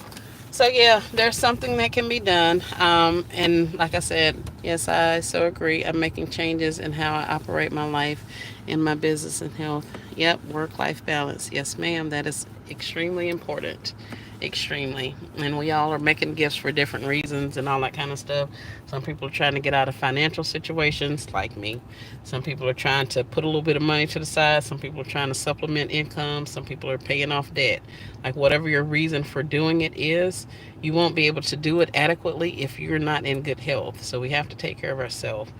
So yeah, there's something that can be done. And like I said, yes, I so agree. I'm making changes in how I operate my life, in my business and health. Yep, work-life balance. Yes, ma'am. That is extremely important. Extremely. And we all are making gifts for different reasons and all that kind of stuff. Some people are trying to get out of financial situations, like me. Some people are trying to put a little bit of money to the side. Some people are trying to supplement income. Some people are paying off debt. Like, whatever your reason for doing it is, you won't be able to do it adequately if you're not in good health. So we have to take care of ourselves.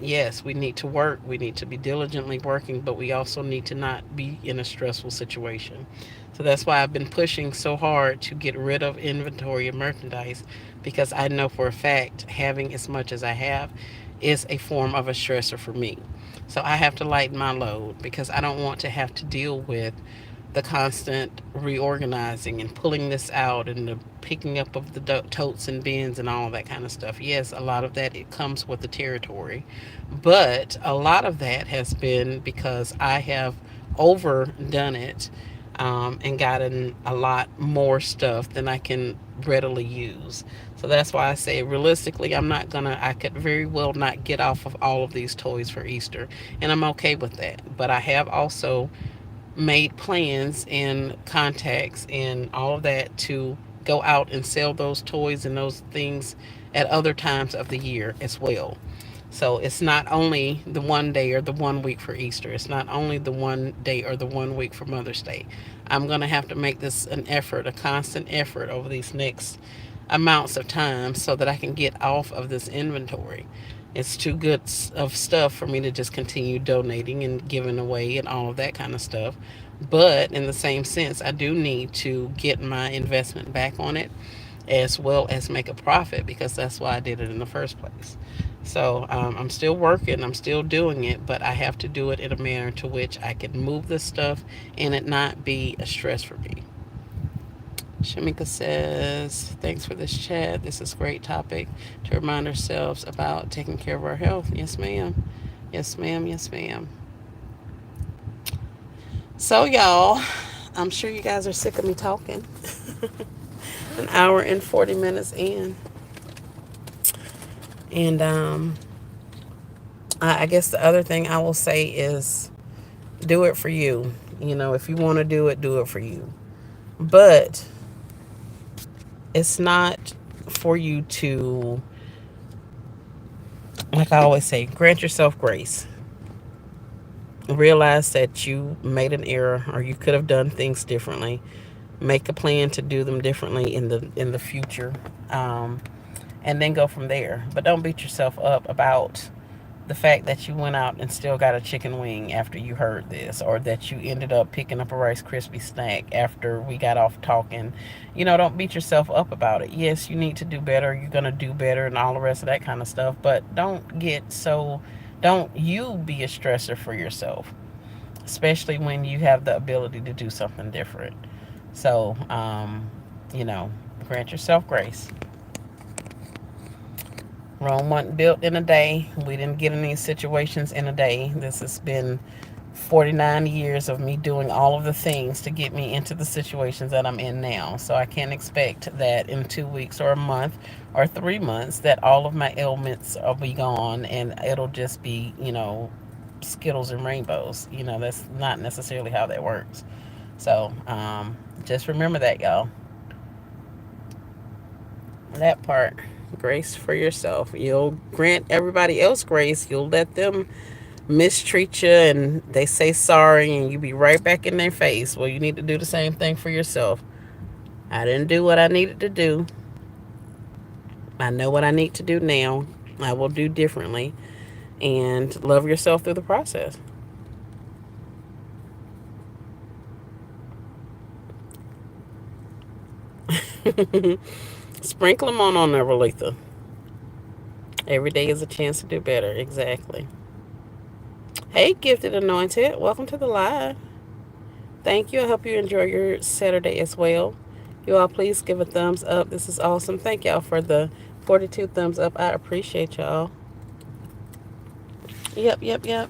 Yes, we need to work. We need to be diligently working, but we also need to not be in a stressful situation. So that's why I've been pushing so hard to get rid of inventory of merchandise, because I know for a fact having as much as I have is a form of a stressor for me. So I have to lighten my load because I don't want to have to deal with the constant reorganizing and pulling this out and the picking up of the totes and bins and all that kind of stuff. Yes, a lot of that, it comes with the territory, but a lot of that has been because I have overdone it, and gotten a lot more stuff than I can readily use. So that's why I say realistically, I could very well not get off of all of these toys for Easter, and I'm okay with that. But I have also made plans and contacts and all of that to go out and sell those toys and those things at other times of the year as well. So it's not only the 1 day or the 1 week for Easter. It's not only the 1 day or the 1 week for Mother's Day. I'm going to have to make this an effort, a constant effort over these next amounts of time so that I can get off of this inventory. It's too good of stuff for me to just continue donating and giving away and all of that kind of stuff. But in the same sense, I do need to get my investment back on it as well as make a profit, because that's why I did it in the first place. So I'm still working, I'm still doing it, but I have to do it in a manner to which I can move this stuff and it not be a stress for me. Shamika says, thanks for this chat. This is a great topic to remind ourselves about taking care of our health. Yes, ma'am. Yes, ma'am. Yes, ma'am. So, y'all, I'm sure you guys are sick of me talking. An hour and 40 minutes in. And I guess the other thing I will say is do it for you. You know, if you want to do it for you. But it's not for you to, like I always say, grant yourself grace. Realize that you made an error or you could have done things differently. Make a plan to do them differently in the future, and then go from there. But don't beat yourself up about the fact that you went out and still got a chicken wing after you heard this, or that you ended up picking up a Rice Krispie snack after we got off talking. You know, don't beat yourself up about it. Yes, you need to do better. You're going to do better and all the rest of that kind of stuff. But don't you be a stressor for yourself, especially when you have the ability to do something different. So, you know, grant yourself grace. Rome wasn't built in a day. We didn't get in these situations in a day. This has been 49 years of me doing all of the things to get me into the situations that I'm in now. So I can't expect that in 2 weeks or a month or 3 months that all of my ailments will be gone and it'll just be, Skittles and rainbows. That's not necessarily how that works. So just remember that, y'all. That part. Grace for yourself. You'll grant everybody else grace. You'll let them mistreat you and they say sorry and you be right back in their face. Well, you need to do the same thing for yourself. I didn't do what I needed to do. I know what I need to do now. I will do differently, and love yourself through the process. Sprinkle them on there, Rolitha. Every day is a chance to do better. Exactly. Hey, Gifted Anointed. Welcome to the live. Thank you. I hope you enjoy your Saturday as well. You all please give a thumbs up. This is awesome. Thank y'all for the 42 thumbs up. I appreciate y'all. Yep, yep, yep.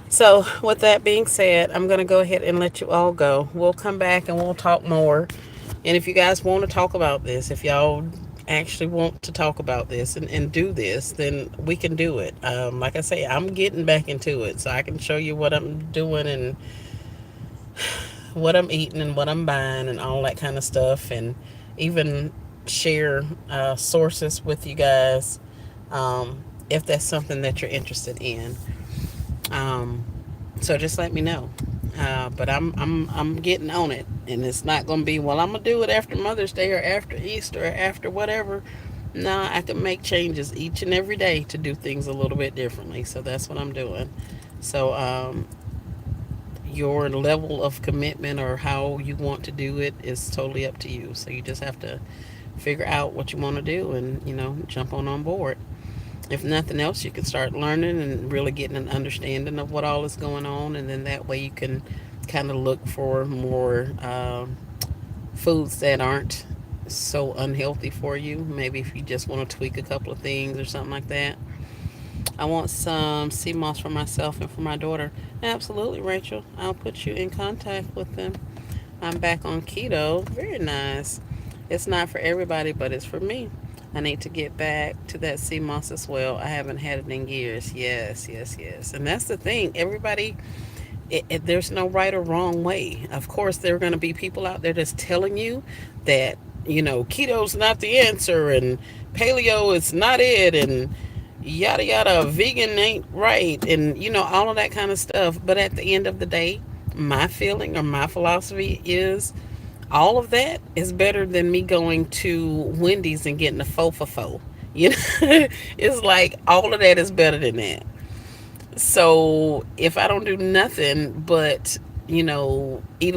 So, with that being said, I'm going to go ahead and let you all go. We'll come back and we'll talk more. And if you guys want to talk about this, if y'all actually want to talk about this and do this, then we can do it. Like I say, I'm getting back into it so I can show you what I'm doing and what I'm eating and what I'm buying and all that kind of stuff, and even share sources with you guys if that's something that you're interested in. Um, so just let me know. But I'm getting on it, and it's not gonna be, well, I'm gonna do it after Mother's Day or after Easter or after whatever. No, I can make changes each and every day to do things a little bit differently. So that's what I'm doing. So your level of commitment or how you want to do it is totally up to you. So you just have to figure out what you want to do and, jump on board. If nothing else, you can start learning and really getting an understanding of what all is going on. And then that way you can kind of look for more foods that aren't so unhealthy for you. Maybe if you just want to tweak a couple of things or something like that. I want some sea moss for myself and for my daughter. Absolutely, Rachel. I'll put you in contact with them. I'm back on keto. Very nice. It's not for everybody, but it's for me. I need to get back to that sea moss as well. I haven't had it in years. Yes, yes, yes. And that's the thing. Everybody, there's no right or wrong way. Of course, there are going to be people out there that's telling you that, keto's not the answer and paleo is not it and yada yada, vegan ain't right, and all of that kind of stuff. But at the end of the day, my feeling or my philosophy is all of that is better than me going to Wendy's and getting a faux for faux. You know, it's like all of that is better than that. So if I don't do nothing but, eat a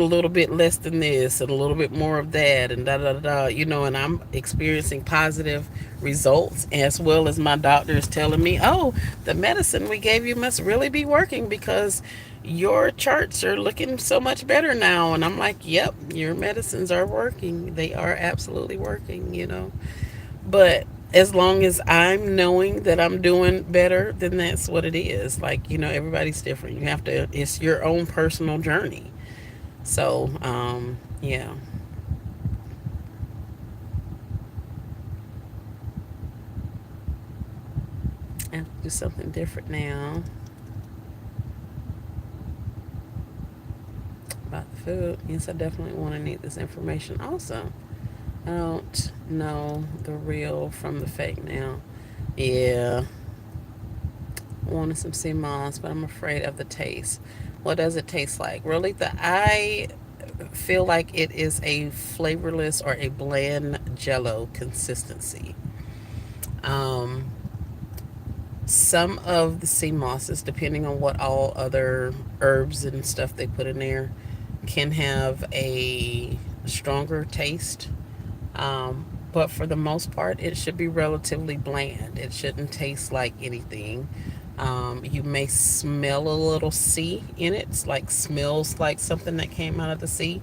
little bit less than this and a little bit more of that and da da da, and I'm experiencing positive results as well as my doctor is telling me, oh, the medicine we gave you must really be working because your charts are looking so much better now. And I'm like, yep, your medicines are working. They are absolutely working. But as long as I'm knowing that I'm doing better, then that's what it is. Like, everybody's different. You have to, it's your own personal journey. So, yeah. I have to do something different now about the food. Yes, I definitely want to need this information also. I don't know the real from the fake now. Yeah. Wanted some sea moss, but I'm afraid of the taste. What does it taste like? Really, I feel like it is a flavorless or a bland jello consistency. Um, some of the sea mosses, depending on what all other herbs and stuff they put in there, can have a stronger taste. But for the most part, it should be relatively bland. It shouldn't taste like anything. You may smell a little sea in it. It's like smells like something that came out of the sea,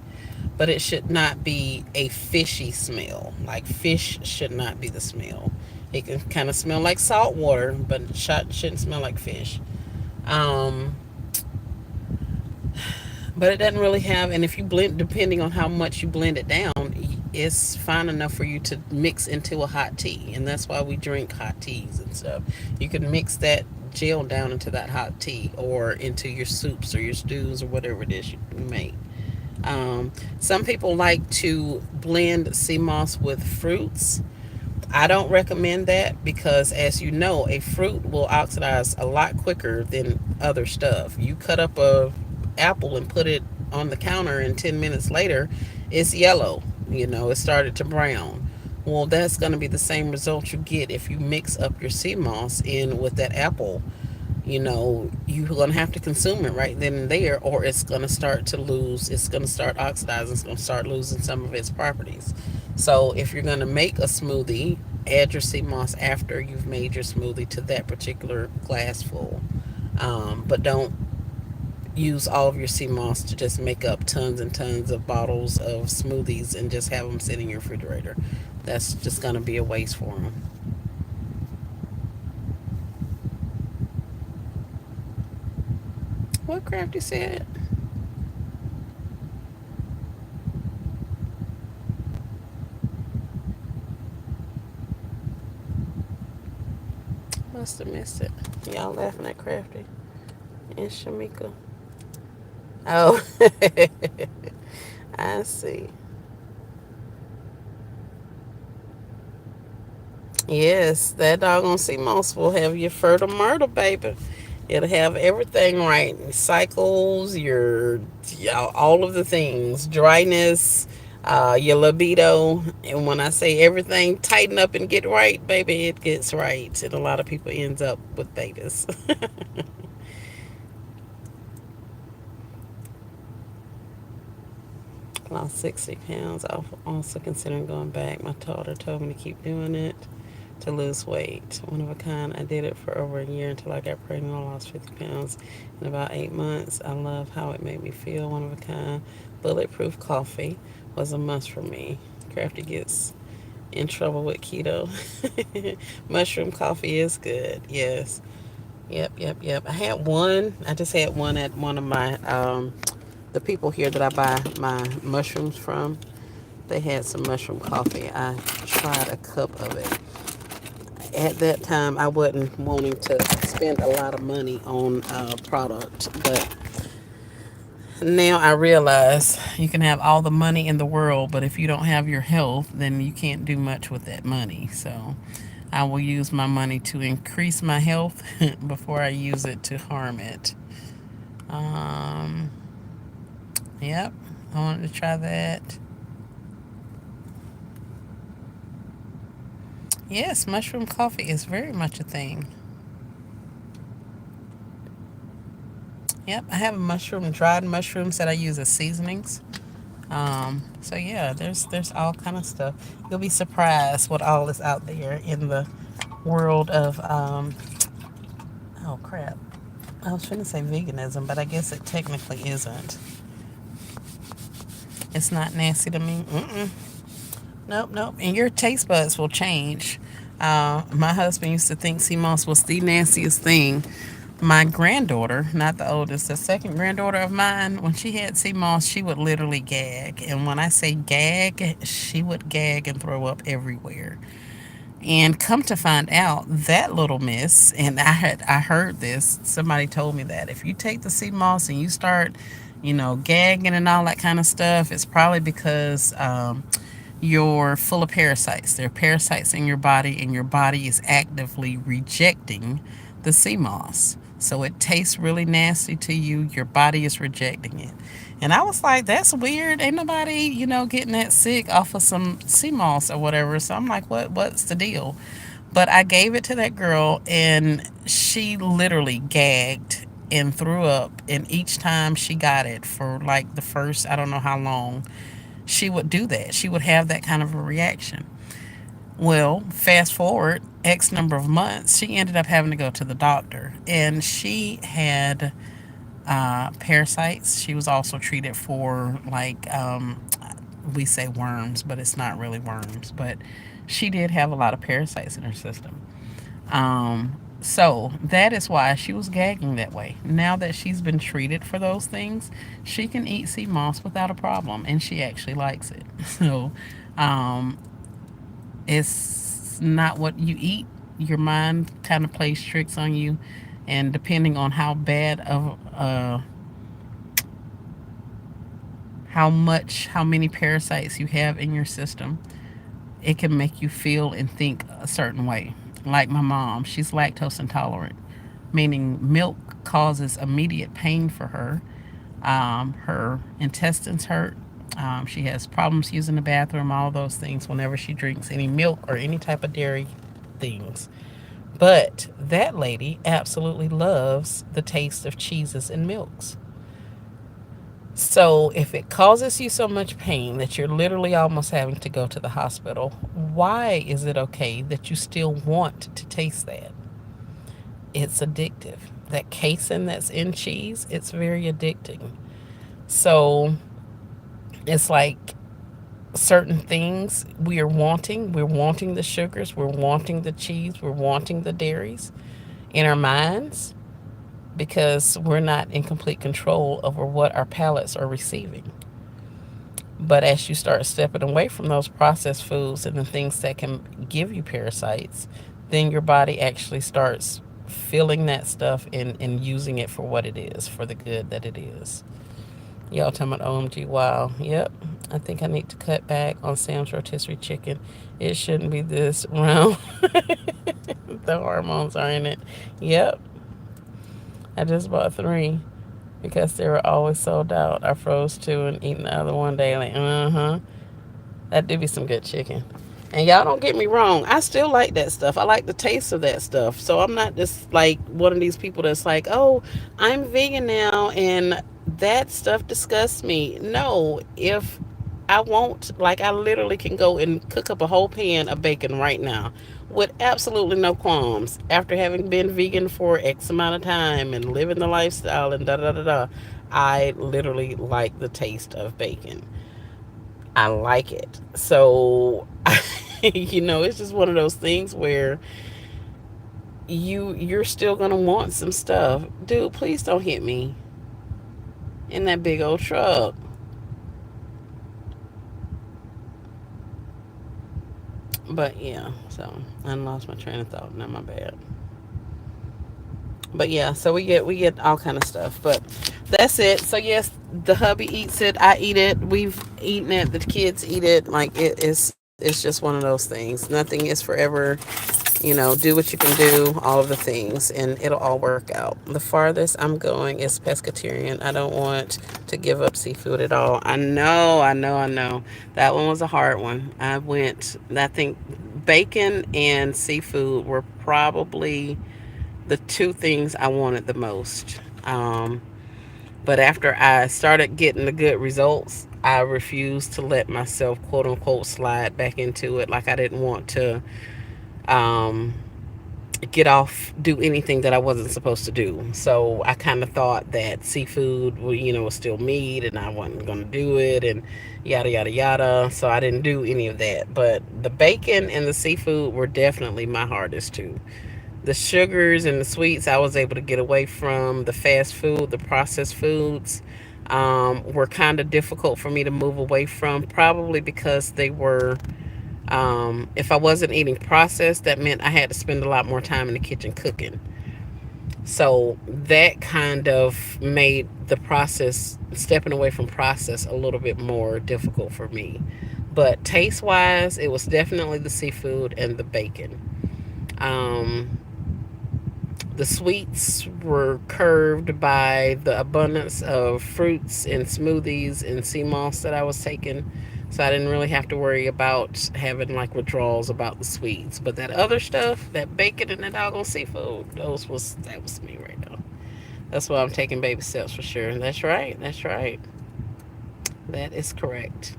but it should not be a fishy smell. Like fish should not be the smell. It can kind of smell like salt water, but it shouldn't smell like fish. Um, but it doesn't really have, and if you blend, depending on how much you blend it down, it's fine enough for you to mix into a hot tea, and that's why we drink hot teas and stuff. You can mix that gel down into that hot tea or into your soups or your stews or whatever it is you make. Some people like to blend sea moss with fruits. I don't recommend that because, as you know, a fruit will oxidize a lot quicker than other stuff. You cut up a apple and put it on the counter, and 10 minutes later, it's yellow. It started to brown. Well, that's going to be the same result you get if you mix up your sea moss in with that apple. You're going to have to consume it right then and there, or it's going to start to lose, it's going to start oxidizing, it's going to start losing some of its properties. So if you're going to make a smoothie, add your sea moss after you've made your smoothie to that particular glass full. But don't use all of your sea moss to just make up tons and tons of bottles of smoothies and just have them sit in your refrigerator. That's just going to be a waste for them. What Crafty said? Must have missed it. Y'all laughing at Crafty and Shamika. Oh, I see. Yes, that doggone sea moss will have your fertile myrtle, baby. It'll have everything right. Cycles, all of the things, dryness, your libido. And when I say everything tighten up and get right, baby, it gets right. And a lot of people ends up with babies. Lost 60 pounds. I'm also considering going back. My daughter told me to keep doing it to lose weight. One of a kind. I did it for over a year until I got pregnant. I lost 50 pounds in about 8 months. I love how it made me feel. One of a kind. Bulletproof coffee was a must for me. Crafty gets in trouble with keto. Mushroom coffee is good. Yes. Yep, yep, yep. I had one. I just had one at one of my the people here that I buy my mushrooms from. They had some mushroom coffee. I tried a cup of it. At that time, I wasn't wanting to spend a lot of money on a product, but now I realize you can have all the money in the world, but if you don't have your health, then you can't do much with that money. So I will use my money to increase my health before I use it to harm it. Um, yep, I wanted to try that. Yes, mushroom coffee is very much a thing. Yep, I have mushroom, dried mushrooms that I use as seasonings. So yeah, there's all kind of stuff. You'll be surprised what all is out there in the world of oh crap. I was trying to say veganism, but I guess it technically isn't. It's not nasty to me. Mm-mm. Nope, nope. And your taste buds will change. My husband used to think sea moss was the nastiest thing. My granddaughter, not the oldest, the second granddaughter of mine, when she had sea moss, she would literally gag. And when I say gag, she would gag and throw up everywhere. And come to find out, that little miss, and I heard this. Somebody told me that if you take the sea moss and you start, gagging and all that kind of stuff, it's probably because you're full of parasites. There are parasites in your body, and your body is actively rejecting the sea moss. So it tastes really nasty to you. Your body is rejecting it. And I was like, that's weird. Ain't nobody, getting that sick off of some sea moss or whatever. So I'm like, what's the deal? But I gave it to that girl, and she literally gagged and threw up. And each time she got it for like the first, I don't know how long, she would do that. She would have that kind of a reaction. Well, fast forward X number of months, she ended up having to go to the doctor, and she had parasites. She was also treated for like we say worms, but it's not really worms. But she did have a lot of parasites in her system. So that is why she was gagging that way. Now that she's been treated for those things, she can eat sea moss without a problem, and she actually likes it. So um, it's not what you eat. Your mind kind of plays tricks on you, and depending on how bad of how many parasites you have in your system, it can make you feel and think a certain way. Like my mom, she's lactose intolerant, meaning milk causes immediate pain for her. Her intestines hurt. She has problems using the bathroom, all those things whenever she drinks any milk or any type of dairy things. But that lady absolutely loves the taste of cheeses and milks. So, if it causes you so much pain that you're literally almost having to go to the hospital, why is it okay that you still want to taste that? It's addictive. That casein that's in cheese, it's very addicting. So, it's like certain things we are wanting. We're wanting the sugars, we're wanting the cheese, we're wanting the dairies in our minds because we're not in complete control over what our palates are receiving. But as you start stepping away from those processed foods and the things that can give you parasites, then your body actually starts feeling that stuff and using it for what it is, for the good that it is. Y'all talking about OMG, wow. Yep. I think I need to cut back on Sam's rotisserie chicken. It shouldn't be this round. The hormones are in it. Yep. I just bought three because they were always sold out. I froze two and eating the other one daily. That do be some good chicken. And y'all don't get me wrong, I still like that stuff. I like the taste of that stuff. So I'm not just like one of these people that's like, oh, I'm vegan now and that stuff disgusts me. No, if I won't, like, I literally can go and cook up a whole pan of bacon right now with absolutely no qualms after having been vegan for X amount of time and living the lifestyle and da da da da. I literally like the taste of bacon. I like it. So, it's just one of those things where you're still gonna want some stuff. Dude, please don't hit me in that big old truck. But yeah, so I lost my train of thought. Not my bad. But yeah, so we get all kind of stuff. But that's it. So yes, the hubby eats it. I eat it. We've eaten it. The kids eat it. Like it's just one of those things. Nothing is forever. Do what you can do, all of the things, and it'll all work out. The farthest I'm going is pescatarian. I don't want to give up seafood at all. I know. That one was a hard one. I think bacon and seafood were probably the two things I wanted the most. But after I started getting the good results, I refused to let myself, quote unquote, slide back into it. Like I didn't want to um, get off, do anything that I wasn't supposed to do. So I kind of thought that seafood, was still meat and I wasn't going to do it and yada, yada, yada. So I didn't do any of that. But the bacon and the seafood were definitely my hardest too. The sugars and the sweets I was able to get away from. The fast food, the processed foods were kind of difficult for me to move away from, probably because they were if I wasn't eating processed, that meant I had to spend a lot more time in the kitchen cooking. So that kind of made the process, stepping away from process, a little bit more difficult for me. But taste wise, it was definitely the seafood and the bacon. Um, the sweets were curved by the abundance of fruits and smoothies and sea moss that I was taking. So I didn't really have to worry about having like withdrawals about the sweets. But that other stuff, that bacon and that doggone seafood, that was me right now. That's why I'm taking baby steps for sure. That's right. That's right. That is correct.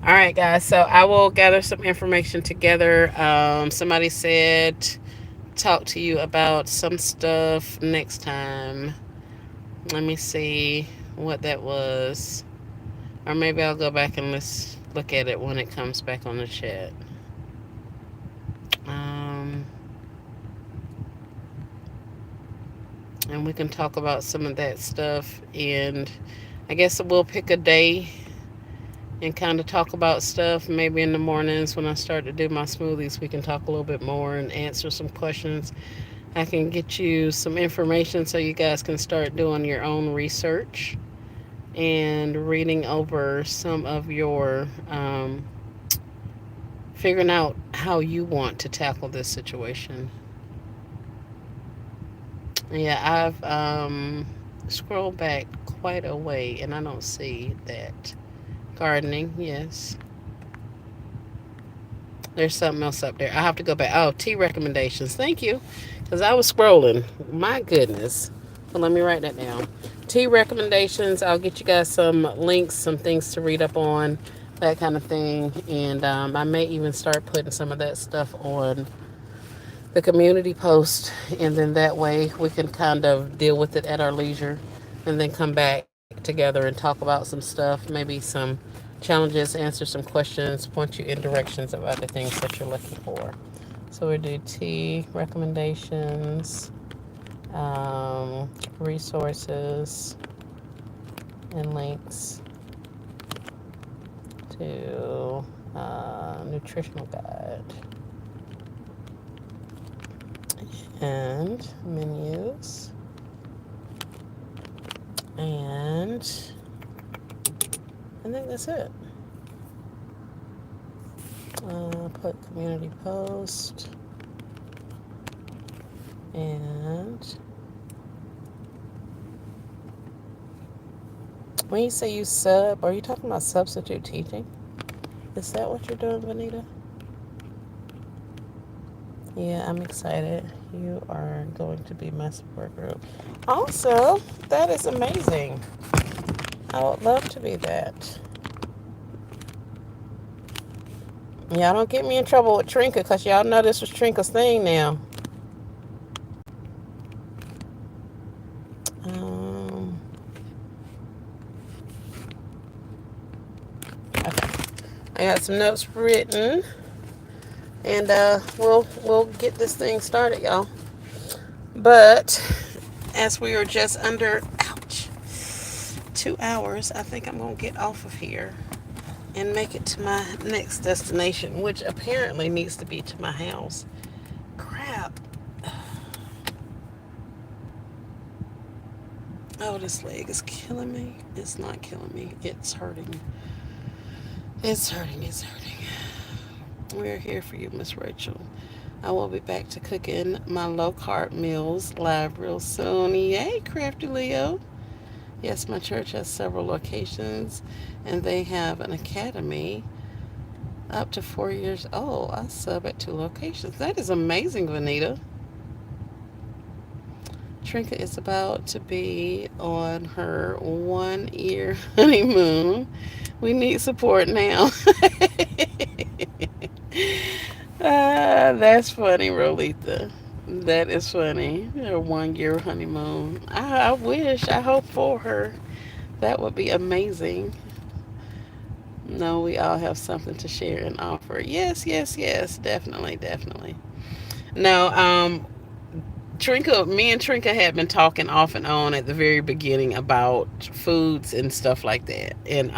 All right, guys. So I will gather some information together. Somebody said talk to you about some stuff next time. Let me see what that was. Or maybe I'll go back and let's look at it when it comes back on the chat. Um, and we can talk about some of that stuff. And I guess we'll pick a day and kind of talk about stuff. Maybe in the mornings when I start to do my smoothies, we can talk a little bit more and answer some questions. I can get you some information so you guys can start doing your own research and reading over some of your figuring out how you want to tackle this situation. Yeah, I've scrolled back quite a way and I don't see that. Gardening, yes. There's something else up there. I have to go back. Oh, tea recommendations. Thank you. Because I was scrolling. My goodness. So let me write that down. Tea recommendations. I'll get you guys some links, some things to read up on, that kind of thing. And I may even start putting some of that stuff on the community post. And then that way we can kind of deal with it at our leisure and then come back together and talk about some stuff. Maybe some Challenges answer some questions, point you in directions of other things that you're looking for. So we do tea recommendations, resources, and links to nutritional guide and menus, and I think that's it. Put community post, and when you say you sub, are you talking about substitute teaching? Is that what you're doing, Vanita? Yeah, I'm excited. You are going to be my support group. Also, that is amazing. I would love to be that. Y'all don't get me in trouble with Trinka because y'all know this was Trinka's thing now. Um, okay. I got some notes written, and we'll get this thing started, y'all. But as we are just under, ouch, 2 hours, I think I'm gonna get off of here and make it to my next destination, which apparently needs to be to my house. Crap. Oh, this leg is killing me. It's not killing me. It's hurting. It's hurting. It's hurting. We're here for you, Miss Rachel. I will be back to cooking my low carb meals live real soon. Yay, Crafty Leo. Yes, my church has several locations and they have an academy up to 4 years old. I sub at 2 locations. That is amazing, Vanita. Trinka is about to be on her 1 year honeymoon. We need support now. That's funny, Rolita. That is funny. Her 1 year honeymoon. I wish, I hope for her. That would be amazing. No, we all have something to share and offer. Yes, yes, yes. Definitely, definitely. No, Trinka, me and Trinka had been talking off and on at the very beginning about foods and stuff like that. And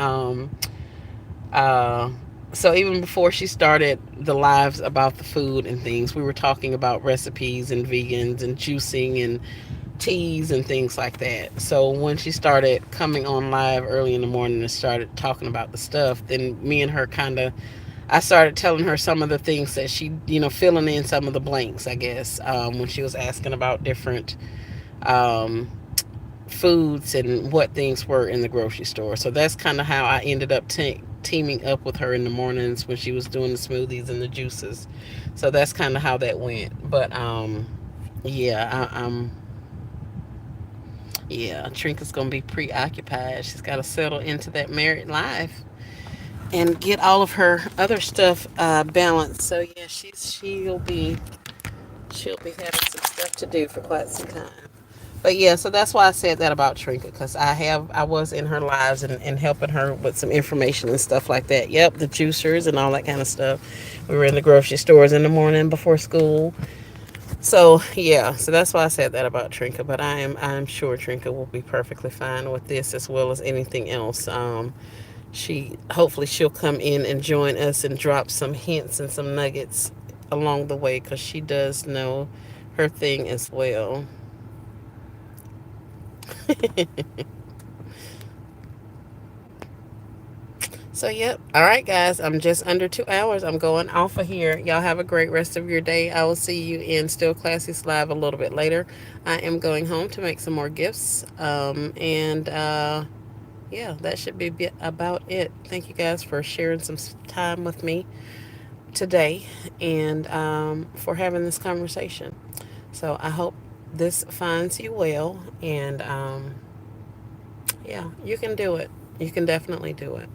uh, so even before she started the lives about the food and things, we were talking about recipes and vegans and juicing and teas and things like that. So when she started coming on live early in the morning and started talking about the stuff, then me and her kind of, I started telling her some of the things that she, filling in some of the blanks, I guess, when she was asking about different um, foods and what things were in the grocery store. So that's kind of how I ended up teaming up with her in the mornings when she was doing the smoothies and the juices. So that's kind of how that went. But yeah, yeah, Trinka's gonna be preoccupied. She's got to settle into that married life and get all of her other stuff balanced. So yeah, she'll be having some stuff to do for quite some time. But yeah, so that's why I said that about Trinka, because I was in her lives and helping her with some information and stuff like that. Yep, the juicers and all that kind of stuff. We were in the grocery stores in the morning before school. So yeah, so that's why I said that about Trinka. But I'm sure Trinka will be perfectly fine with this as well as anything else. She hopefully she'll come in and join us and drop some hints and some nuggets along the way because she does know her thing as well. So, yep. All right, guys. I'm just under 2 hours. I'm going off of here. Y'all have a great rest of your day. I will see you in Still Classics Live a little bit later. I am going home to make some more gifts. And yeah, that should be about it. Thank you guys for sharing some time with me today and for having this conversation. So, I hope this finds you well. And yeah, you can do it. You can definitely do it.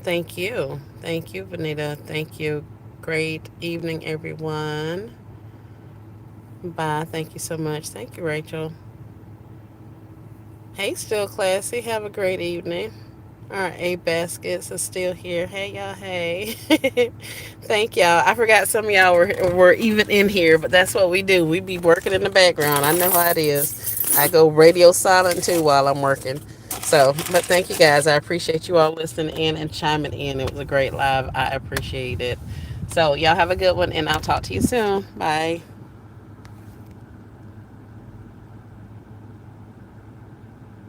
Thank you. Thank you, Vanita. Thank you. Great evening, everyone. Bye. Thank you so much. Thank you, Rachel. Hey, still classy. Have a great evening. Our A baskets are still here. Hey y'all, hey. Thank y'all. I forgot some of y'all were even in here, but that's what we do. We be working in the background. I know how it is. I go radio silent too while I'm working. So, but thank you guys. I appreciate you all listening in and chiming in. It was a great live. I appreciate it. So, y'all have a good one, and I'll talk to you soon. Bye.